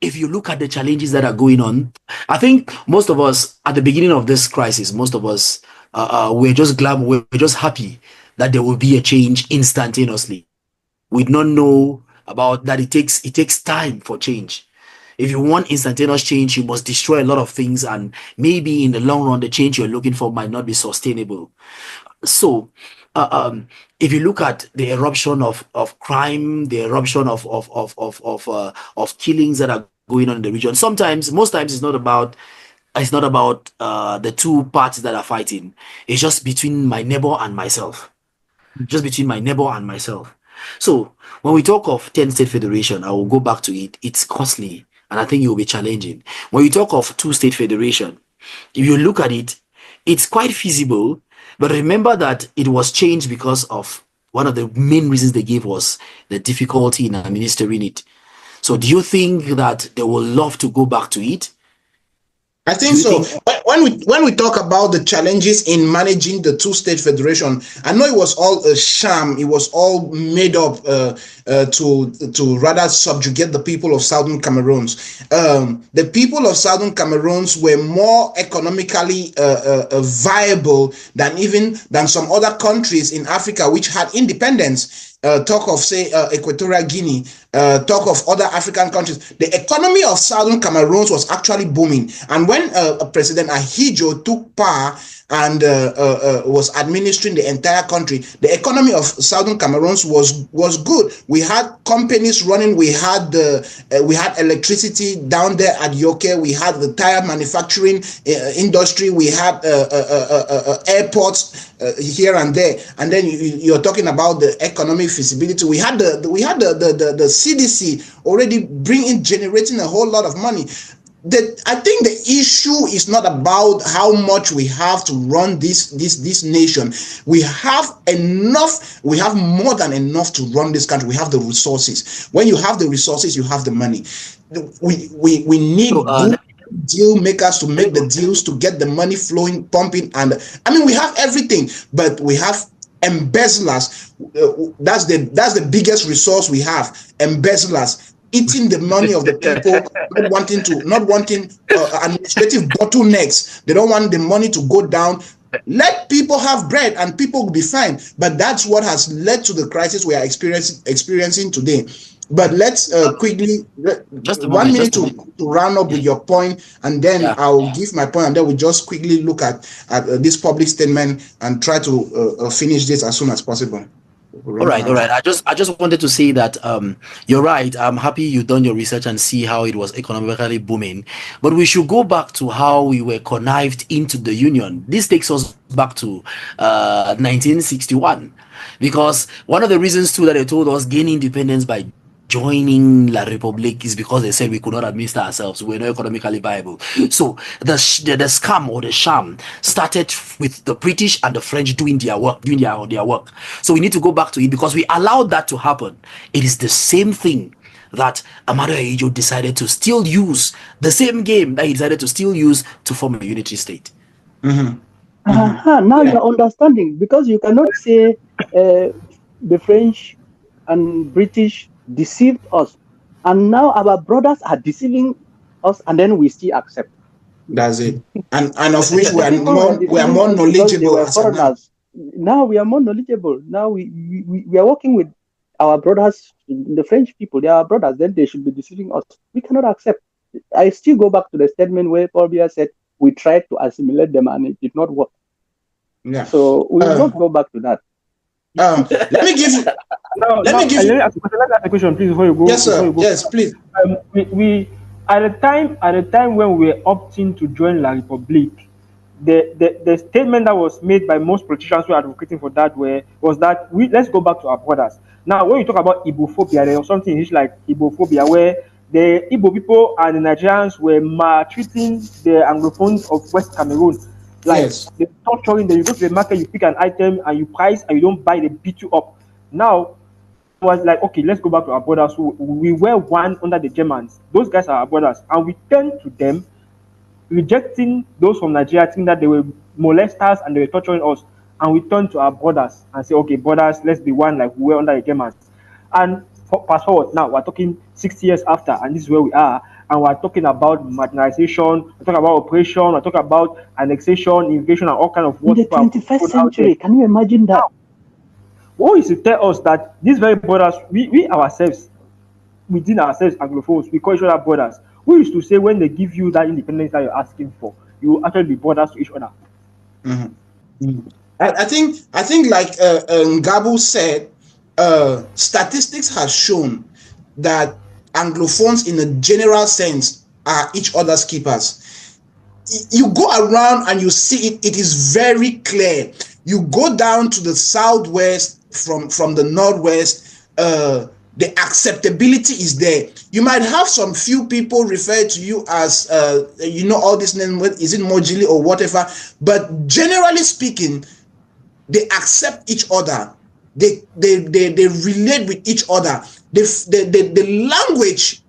If you look at the challenges that are going on, I think most of us at the beginning of this crisis, most of us we're just glad, we're just happy that there will be a change instantaneously. We don't know about that. It takes time for change. If you want instantaneous change, you must destroy a lot of things, and maybe in the long run, the change you're looking for might not be sustainable. So, if you look at the eruption of crime, the eruption of killings that are going on in the region, most times it's not about the two parties that are fighting. It's just between my neighbor and myself. just between my neighbor and myself. So when we talk of 10-state federation, I will go back to it. It's costly, and I think it will be challenging. When we talk of 2-state federation, if you look at it, it's quite feasible. But remember that it was changed because of one of the main reasons they gave was the difficulty in administering it. So do you think that they will love to go back to it? I think so. When we talk about the challenges in managing the 2-state federation, I know it was all a sham. It was all made up to rather subjugate the people of Southern Cameroons. The people of Southern Cameroons were more economically viable than some other countries in Africa which had independence. Talk of, say, Equatorial Guinea, talk of other African countries. The economy of Southern Cameroons was actually booming. And when President Ahidjo took power and was administering the entire country, the economy of Southern Cameroons was good. We had companies running. We had electricity down there at Yoke. We had the tire manufacturing industry. We had airports here and there. And then you're talking about the economic feasibility. We had the CDC already generating a whole lot of money. I think the issue is not about how much we have to run this nation. We have enough. We have more than enough to run this country. We have the resources. When you have the resources, you have the money. We need good deal makers to make the deals, to get the money flowing, pumping, and I mean we have everything, but we have embezzlers. That's the biggest resource we have. Embezzlers. Eating the money of the people, not wanting administrative bottlenecks. They don't want the money to go down. Let people have bread and people will be fine. But that's what has led to the crisis we are experiencing today. But let's quickly, just 1 minute to round up with your point, and then I'll give my point, and then we'll just quickly look at this public statement and try to finish this as soon as possible. All right. I just wanted to say that you're right. I'm happy you've done your research and see how it was economically booming. But we should go back to how we were connived into the union. This takes us back to 1961, because one of the reasons too that they told us gain independence by joining La République is because they said we could not administer ourselves. We were not economically viable. So the scam or the sham started with the British and the French doing their work. So we need to go back to it because we allowed that to happen. It is the same thing that Amado Ahidjo decided to still use, the same game that he decided to still use to form a unitary state. Now you're understanding, because you cannot say the French and British deceived us, and now our brothers are deceiving us, and then we still accept. That's it. And of which we are more knowledgeable as now we are more knowledgeable. Now we are working with our brothers, the French people. They are our brothers. Then they should be deceiving us. We cannot accept. I still go back to the statement where Paul Biya said we tried to assimilate them and it did not work. Yeah. So we will not go back to that. Let me give you. Let me ask a question, please, before you go. Yes, sir. Yes, please. We at the time when we were opting to join La République, the statement that was made by most politicians who are advocating for that was that let's go back to our brothers. Now, when you talk about Igbophobia, there was something like Igbophobia where the Igbo people and the Nigerians were maltreating the Anglophones of West Cameroon. Like they're torturing them. You go to the market, you pick an item and you price and you don't buy, they beat you up. Now, it was like, okay, let's go back to our brothers who we were one under the Germans. Those guys are our brothers. And we turned to them, rejecting those from Nigeria, thinking that they were molesters and they were torturing us. And we turned to our brothers and say, okay, brothers, let's be one like we were under the Germans. And fast forward, now we're talking 60 years after, and this is where we are. And we're talking about marginalization, we're talking about oppression, we're talking about annexation, invasion, and all kind of what in the 21st century. Can you imagine that? What is to tell us that these very brothers, we ourselves, within ourselves, Anglophones, we call each other brothers. We used to say when they give you that independence that you're asking for, you will actually be brothers to each other. I think like Ngabu said, statistics has shown that Anglophones in a general sense are each other's keepers. You go around and you see it, it is very clear. You go down to the southwest, from the Northwest, the acceptability is there. You might have some few people refer to you as, all this name, is it Mojili or whatever, but generally speaking, they accept each other. They relate with each other. The language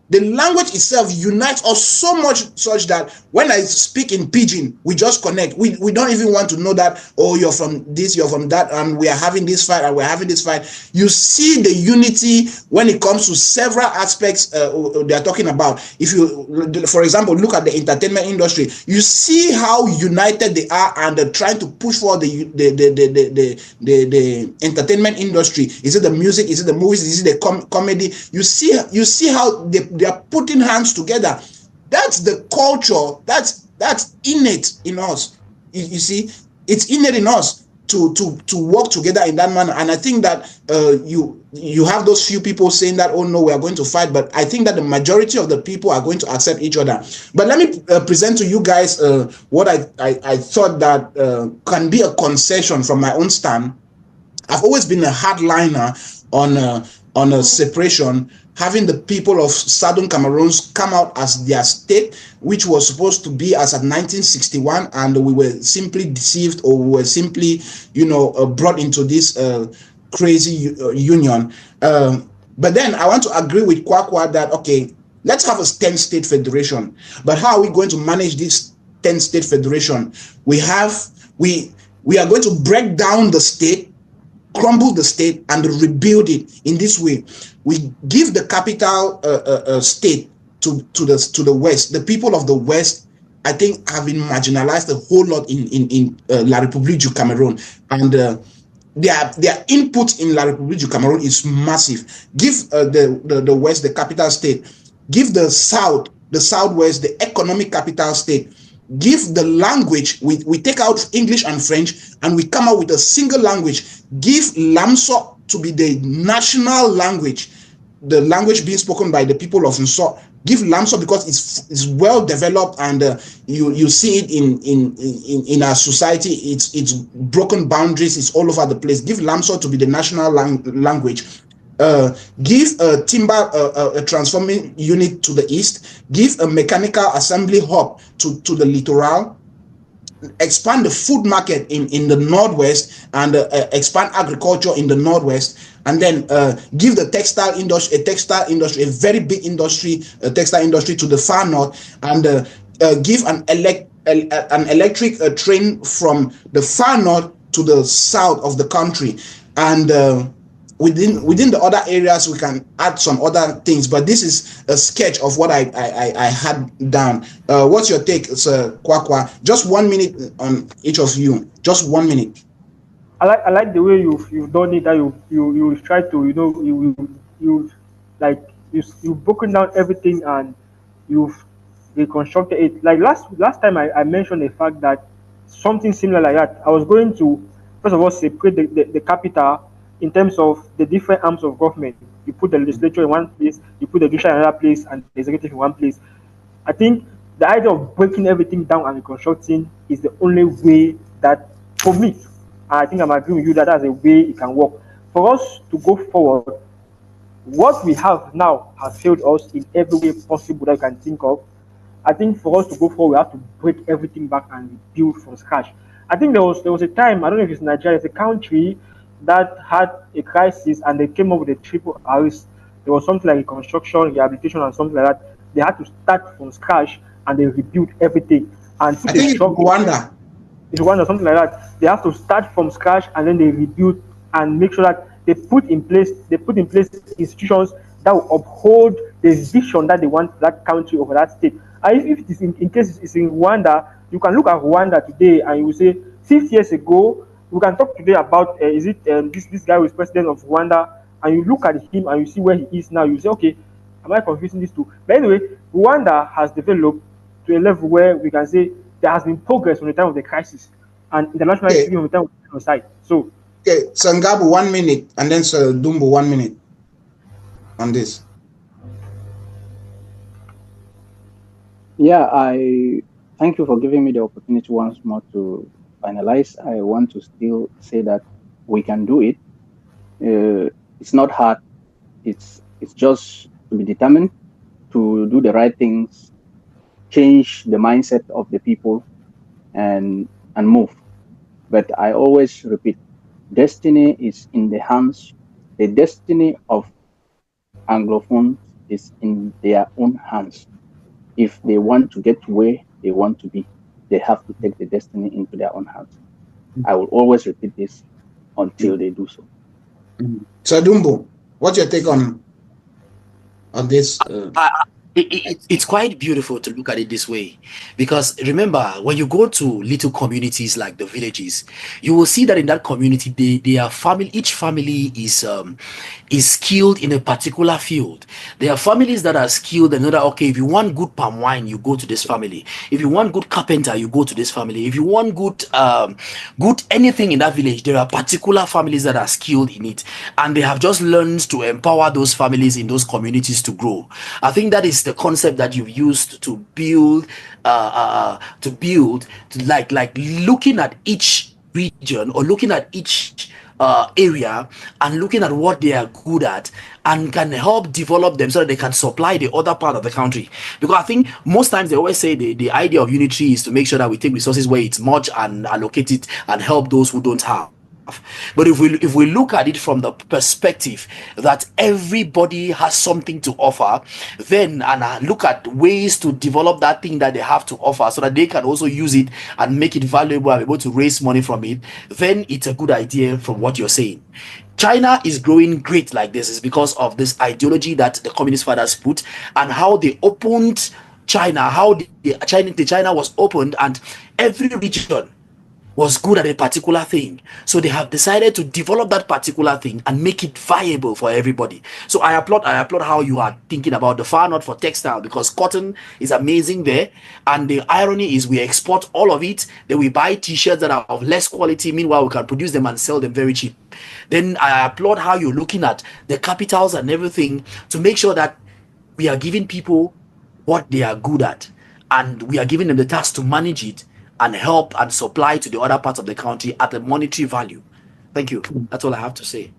itself unites us so much such that when I speak in Pidgin, we just connect. We don't even want to know that, oh, you're from this, you're from that, and we are having this fight, and we're having this fight. You see the unity when it comes to several aspects they are talking about. If you, for example, look at the entertainment industry, you see how united they are, and they're trying to push for the entertainment industry. Is it the music? Is it the movies? Is it the comedy? You see how they are putting hands together. That's the culture. That's innate in us. You see, it's innate in us to work together in that manner. And I think that you have those few people saying that, oh no, we are going to fight. But I think that the majority of the people are going to accept each other. But let me present to you guys what I thought that can be a concession from my own stand. I've always been a hardliner on a separation, having the people of Southern Cameroons come out as their state, which was supposed to be as at 1961, and we were simply deceived, or we were simply, brought into this crazy union. But then I want to agree with Kwakwa that, okay, let's have a 10-state federation. But how are we going to manage this 10-state federation? We are going to break down the state, crumble the state, and rebuild it in this way. We give the capital state to the West. The people of the West, I think, have been marginalized a whole lot in La République du Cameroun, and their input in La République du Cameroun is massive. Give the West the capital state. Give the South, the Southwest, the economic capital state. Give the language, we take out English and French, and we come out with a single language. Give Lamso to be the national language, the language being spoken by the people of Nso. Give Lamso because it's well developed, and you see it in our society. It's broken boundaries. It's all over the place. Give Lamso to be the national language. Give a timber a transforming unit to the east. Give a mechanical assembly hub to the littoral. Expand the food market in the Northwest, and expand agriculture in the Northwest, and then give the textile industry, a very big industry, a textile industry to the far north, and give an electric train from the far north to the south of the country, and within the other areas we can add some other things, but this is a sketch of what I had down. What's your take, Sir Kwakwa? Just 1 minute on each of you. Just 1 minute. I like the way you've done it. That you try to you've broken down everything, and you've reconstructed it. Like last time I mentioned the fact that something similar like that. I was going to first of all separate the capital in terms of the different arms of government. You put the legislature in one place, you put the judiciary in another place, and the executive in one place. I think the idea of breaking everything down and reconstructing is the only way that, for me, I think I'm agreeing with you that that's a way it can work. For us to go forward, what we have now has failed us in every way possible that you can think of. I think for us to go forward, we have to break everything back and rebuild from scratch. I think there was a time, I don't know if it's Nigeria, it's a country that had a crisis, and they came up with a triple R's. There was something like reconstruction, rehabilitation, and something like that. They had to start from scratch, and they rebuilt everything. And I think it's Rwanda. It's Rwanda, something like that. They have to start from scratch, and then they rebuild and make sure that they put in place institutions that will uphold the vision that they want for that country or for that state. And if it is in case it's in Rwanda, you can look at Rwanda today and you will say 50 years ago. We can talk today about is it this guy who is president of Rwanda, and you look at him and you see where he is now. You say, okay, am I confusing these two? But anyway, Rwanda has developed to a level where we can say there has been progress from the time of the crisis, and international from the time of the genocide. So, okay, Sangabu, 1 minute, and then Sir Dumbo, 1 minute on this. Yeah, I thank you for giving me the opportunity once more to finalize. I want to still say that we can do it. It's not hard. It's just to be determined to do the right things, change the mindset of the people, and move. But I always repeat, destiny is in the hands. The destiny of Anglophones is in their own hands. If they want to get to where they want to be, they have to take the destiny into their own hands. I will always repeat this until they do so. So Dumbo, what's your take on this? It's quite beautiful to look at it this way, because remember, when you go to little communities like the villages, you will see that in that community they are family. Each family is skilled in a particular field. There are families that are skilled and know that, okay, if you want good palm wine, you go to this family. If you want good carpenter, you go to this family. If you want good anything in that village, there are particular families that are skilled in it, and they have just learned to empower those families in those communities to grow. I think that is the concept that you've used to build like looking at each region, or looking at each area, and looking at what they are good at, and can help develop them so that they can supply the other part of the country. Because I think most times they always say the idea of unity is to make sure that we take resources where it's much and allocate it and help those who don't have. But if we look at it from the perspective that everybody has something to offer, then and look at ways to develop that thing that they have to offer so that they can also use it and make it valuable and be able to raise money from it, then it's a good idea from what you're saying. China is growing great like this is because of this ideology that the communist fathers put, and how they opened China, how China was opened, and every region was good at a particular thing. So they have decided to develop that particular thing and make it viable for everybody. So I applaud how you are thinking about the far north for textile, because cotton is amazing there. And the irony is we export all of it, then we buy t-shirts that are of less quality. Meanwhile, we can produce them and sell them very cheap. Then I applaud how you're looking at the capitals and everything to make sure that we are giving people what they are good at, and we are giving them the task to manage it and help and supply to the other parts of the country at a monetary value. Thank you. That's all I have to say.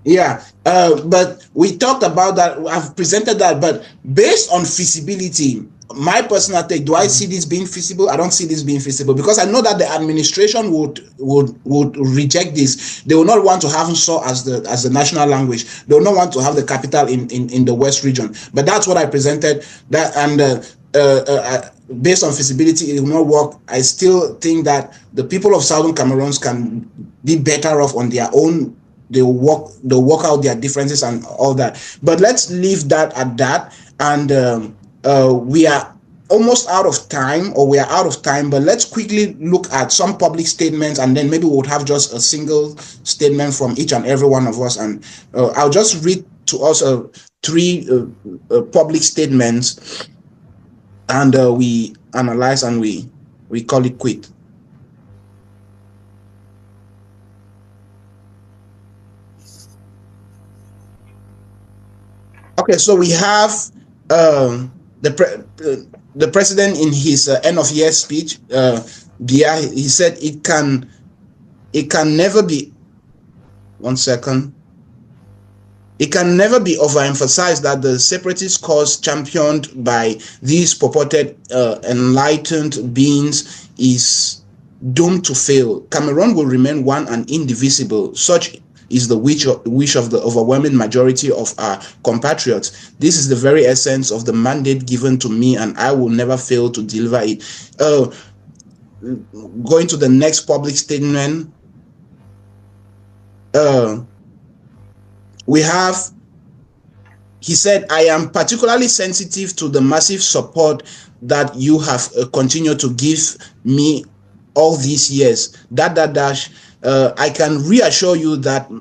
Yeah, but we talked about that. I've presented that, but based on feasibility, my personal take, do I see this being feasible? I don't see this being feasible, because I know that the administration would reject this. They will not want to have SAW as the national language. They will not want to have the capital in the West region. But that's what I presented. That and based on feasibility, it will not work. I still think that the people of Southern Cameroons can be better off on their own. They'll work out their differences and all that. But let's leave that at that. And we are almost out of time, or we are out of time. But let's quickly look at some public statements, and then maybe we'll have just a single statement from each and every one of us. And I'll just read to us three public statements, and we analyze and we call it quit. Okay, so we have the president in his end of year speech. Biya, he said it can never be. One second. It can never be overemphasized that the separatist cause championed by these purported enlightened beings is doomed to fail. Cameroon will remain one and indivisible. Such is the wish of the overwhelming majority of our compatriots. This is the very essence of the mandate given to me, and I will never fail to deliver it. Going to the next public statement, we have, he said, I am particularly sensitive to the massive support that you have continued to give me all these years. I can reassure you that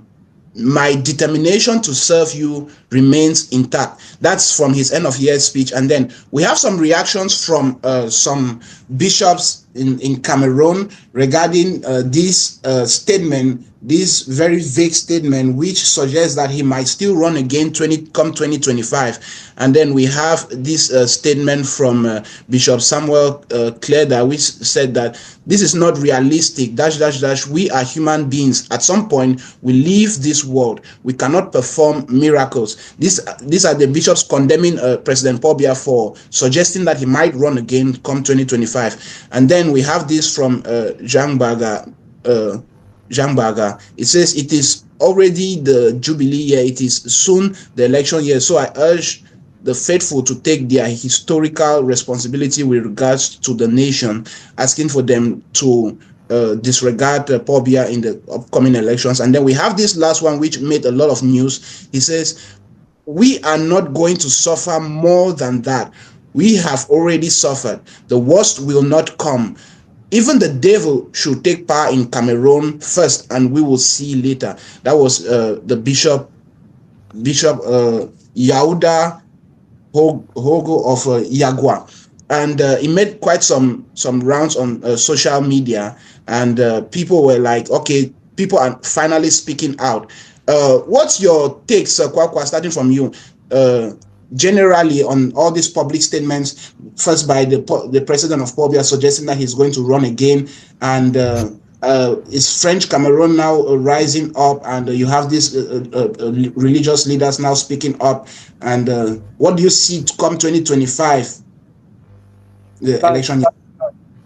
my determination to serve you remains intact. That's from his end of year speech. And then we have some reactions from some bishops in Cameroon regarding this statement, this very vague statement, which suggests that he might still run again 2025. And then we have this statement from Bishop Samuel Cleda, which said that this is not realistic, dash, dash, dash. We are human beings. At some point, we leave this world. We cannot perform miracles. These are the bishops condemning President Paul Biya for suggesting that he might run again come 2025. And then we have this from Jean Baga. It says it is already the Jubilee year. It is soon the election year. So I urge the faithful to take their historical responsibility with regards to the nation, asking for them to disregard Paul Biya in the upcoming elections. And then we have this last one, which made a lot of news. He says, we are not going to suffer more than that. We have already suffered. The worst will not come. Even the devil should take power in Cameroon first, and we will see later. That was the Bishop Yauda Hogo of Yagua, and he made quite some rounds on social media, and people were like, okay, people are finally speaking out. What's your take, Sir Kwakwa, starting from you? Generally on all these public statements, first by the president of Paul Biya suggesting that he's going to run again, and is French Cameroon now rising up, and you have these religious leaders now speaking up, and what do you see to come 2025, the election?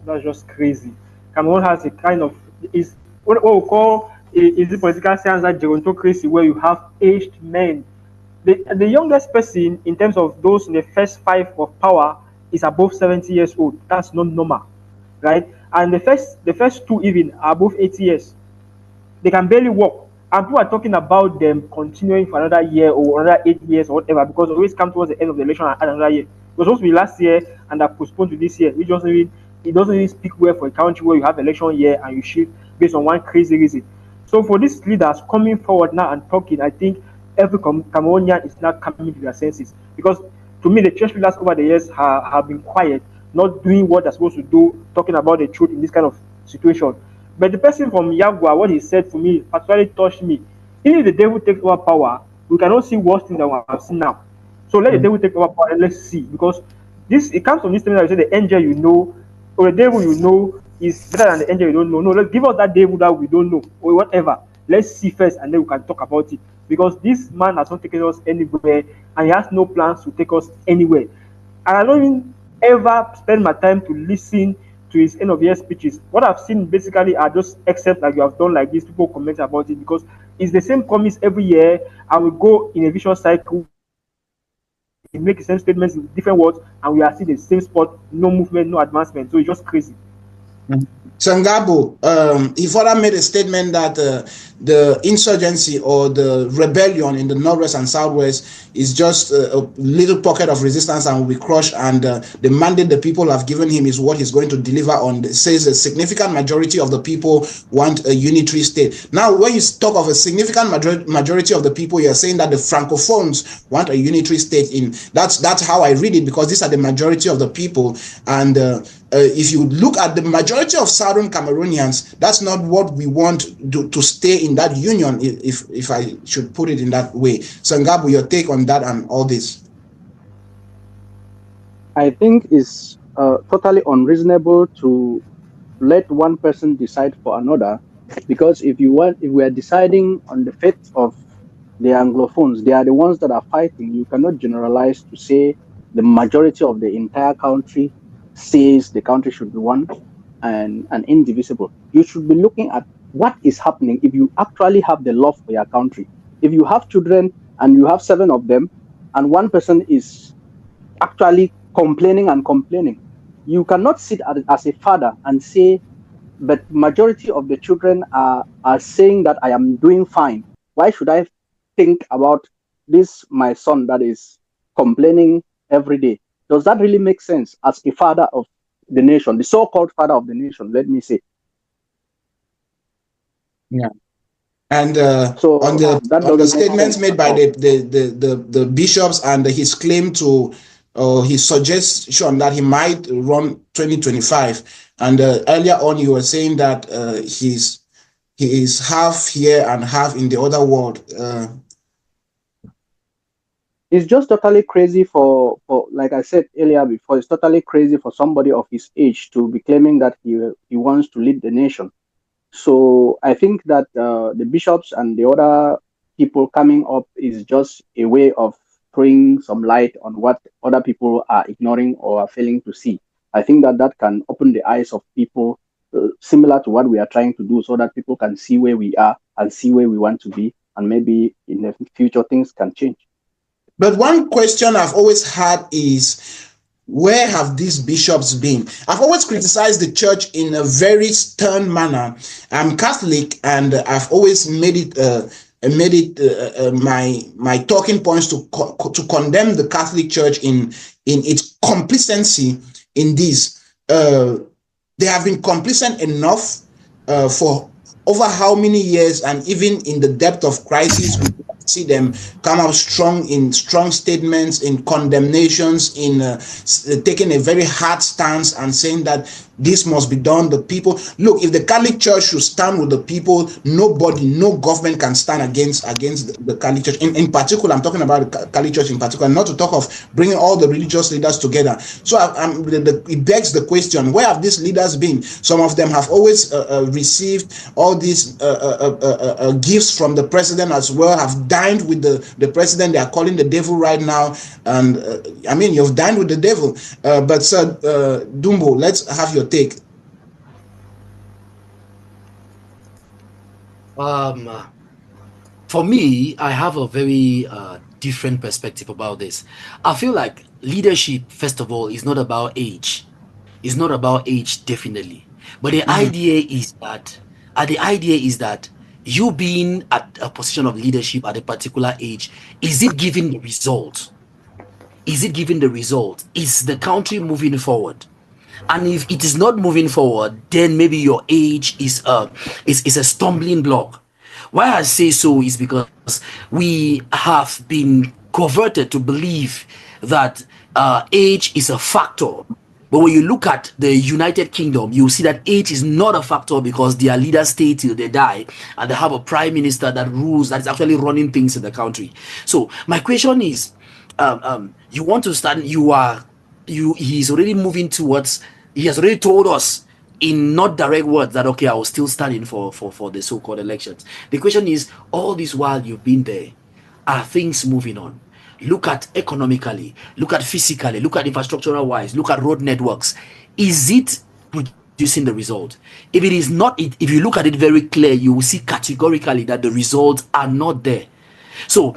That's just crazy. Cameroon has a kind of, is what we call is the political science that gerontocracy, where you have aged men. The youngest person in terms of those in the first five of power is above 70 years old. That's not normal, right? And the first two even are above 80 years. They can barely walk. And people are talking about them continuing for another year or another 8 years or whatever, because they always come towards the end of the election and add another year. It was supposed to be last year and are postponed to this year, which doesn't even speak well for a country where you have election year and you shift based on one crazy reason. So for these leaders coming forward now and talking, I think every Cameroonian is now coming to their senses, because to me the church leaders over the years have been quiet, not doing what they're supposed to do, talking about the truth in this kind of situation. But the person from Yagua, what he said for me particularly touched me. Even if the devil takes over power, we cannot see worse things than we have seen now. So let the devil take over power and let's see, because it comes from this statement that you say the angel you know or the devil you know is better than the angel you don't know. No, let's give us that devil that we don't know or whatever. Let's see first and then we can talk about it. Because this man has not taken us anywhere and he has no plans to take us anywhere. And I don't even ever spend my time to listen to his end of year speeches. What I've seen basically are just excerpts like you have done like this, people comment about it, because it's the same comments every year and we go in a vicious cycle. He makes the same statements in different words and we are still in the same spot, no movement, no advancement. So it's just crazy. Sangabo, he further made a statement that the insurgency or the rebellion in the northwest and southwest is just a little pocket of resistance and will be crushed, and the mandate the people have given him is what he's going to deliver on. It says a significant majority of the people want a unitary state. Now, when you talk of a significant majority of the people, you're saying that the Francophones want a unitary state. That's how I read it, because these are the majority of the people, and if you look at the majority of Southern Cameroonians, that's not what we want to stay in that union, if I should put it in that way. Sangabo, your take on that and all this? I think it's totally unreasonable to let one person decide for another, because if we are deciding on the fate of the Anglophones, they are the ones that are fighting. You cannot generalize to say the majority of the entire country says the country should be one and indivisible. You should be looking at what is happening. If you actually have the love for your country, if you have children and you have 7 of them and one person is actually complaining, you cannot sit as a father and say, but majority of the children are saying that I am doing fine. Why should I think about this, my son that is complaining every day? Does that really make sense as a father of the nation, the so-called father of the nation, let me say? Yeah. And so on the statements made by the bishops and his claim to his suggestion that he might run 2025. And earlier on, you were saying that he is half here and half in the other world. It's just totally crazy for like I said earlier before, it's totally crazy for somebody of his age to be claiming that he wants to lead the nation. So I think that the bishops and the other people coming up is just a way of throwing some light on what other people are ignoring or are failing to see. I think that that can open the eyes of people, similar to what we are trying to do, so that people can see where we are and see where we want to be, and maybe in the future things can change. But one question I've always had is, where have these bishops been? I've always criticized the church in a very stern manner. I'm Catholic, and I've always made it my talking points to condemn the Catholic Church in its complacency in this. They have been complacent enough for over how many years, and even in the depth of crisis, we see them come out strong in strong statements, in condemnations, in taking a very hard stance and saying that this must be done. The people, look, if the Catholic Church should stand with the people, nobody, no government can stand against the Catholic Church. In particular, I'm talking about the Catholic Church in particular, not to talk of bringing all the religious leaders together. So it begs the question, where have these leaders been? Some of them have always received all these gifts from the president as well, have dined with the president. They are calling the devil right now. And I mean, you've dined with the devil. But Sir Dumbo, let's have your take. For me, I have a very different perspective about this. I feel like leadership, first of all, is not about age. It's not about age, definitely. But the idea is that you being at a position of leadership at a particular age, is it giving the result? Is it giving the result? Is the country moving forward? And if it is not moving forward, then maybe your age is a stumbling block. Why I say so is because we have been converted to believe that age is a factor. But when you look at the United Kingdom, you see that age is not a factor, because their leaders stay till they die, and they have a prime minister that rules, that is actually running things in the country. So my question is, you want to start, he's already moving towards, he has already told us in not direct words that, okay, I was still standing for the so-called elections. The question is, all this while you've been there, are things moving on? Look at economically, look at physically, look at infrastructural wise, look at road networks. Is it producing the result? If it is not, if you look at it very clear, you will see categorically that the results are not there. So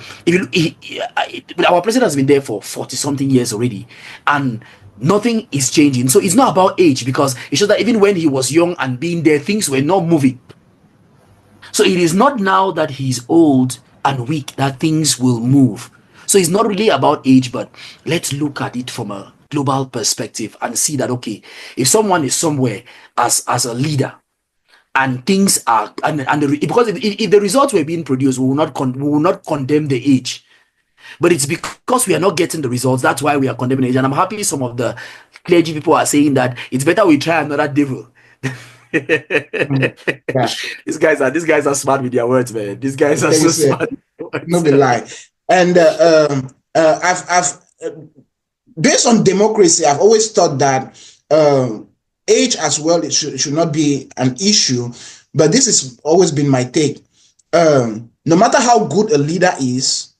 our president has been there for 40 something years already, and nothing is changing. So it's not about age, because it shows that even when he was young and being there, things were not moving. So it is not now that he's old and weak that things will move. So it's not really about age, but let's look at it from a global perspective and see that, okay, if someone is somewhere as a leader, and things are, because if the results were being produced, we will not condemn the age. But it's because we are not getting the results, that's why we are condemning age. And I'm happy some of the clergy people are saying that it's better we try another devil. Yeah. These guys are smart with their words, man. These guys are so smart. No be lie. And I've based on democracy, I've always thought that age as well, it should not be an issue. But this has always been my take. No matter how good a leader is,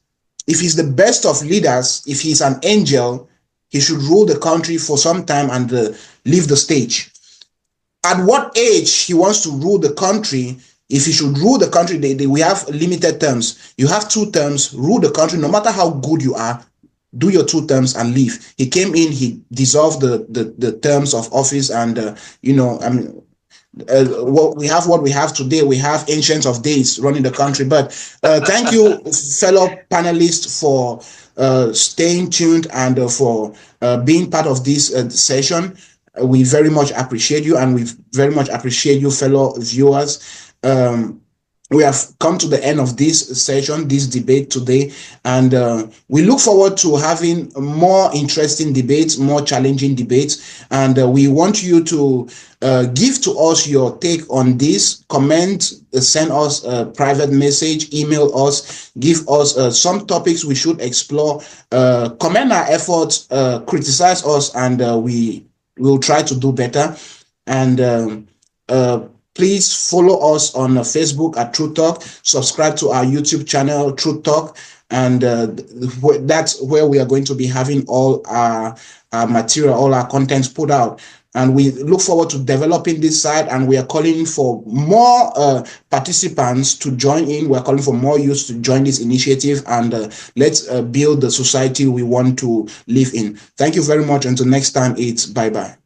if he's the best of leaders, if he's an angel, he should rule the country for some time and leave the stage. At what age he wants to rule the country, if he should rule the country, we have limited terms. You have 2 terms, rule the country, no matter how good you are, do your 2 terms and leave. He came in, he dissolved the terms of office, and what we have today, we have ancients of days running the country. But thank you, fellow panelists, for staying tuned and for being part of this session. We very much appreciate you, and we very much appreciate you, fellow viewers. we have come to the end of this session, this debate today, and we look forward to having more interesting debates, more challenging debates, and we want you to give to us your take on this. Comment, send us a private message, email us, give us some topics we should explore, commend our efforts, criticize us, and we will try to do better. And please follow us on Facebook at Truth TOK. Subscribe to our YouTube channel, Truth TOK. And that's where we are going to be having all our material, all our contents put out. And we look forward to developing this site, and we are calling for more participants to join in. We're calling for more youth to join this initiative, and let's build the society we want to live in. Thank you very much. Until next time, it's bye-bye.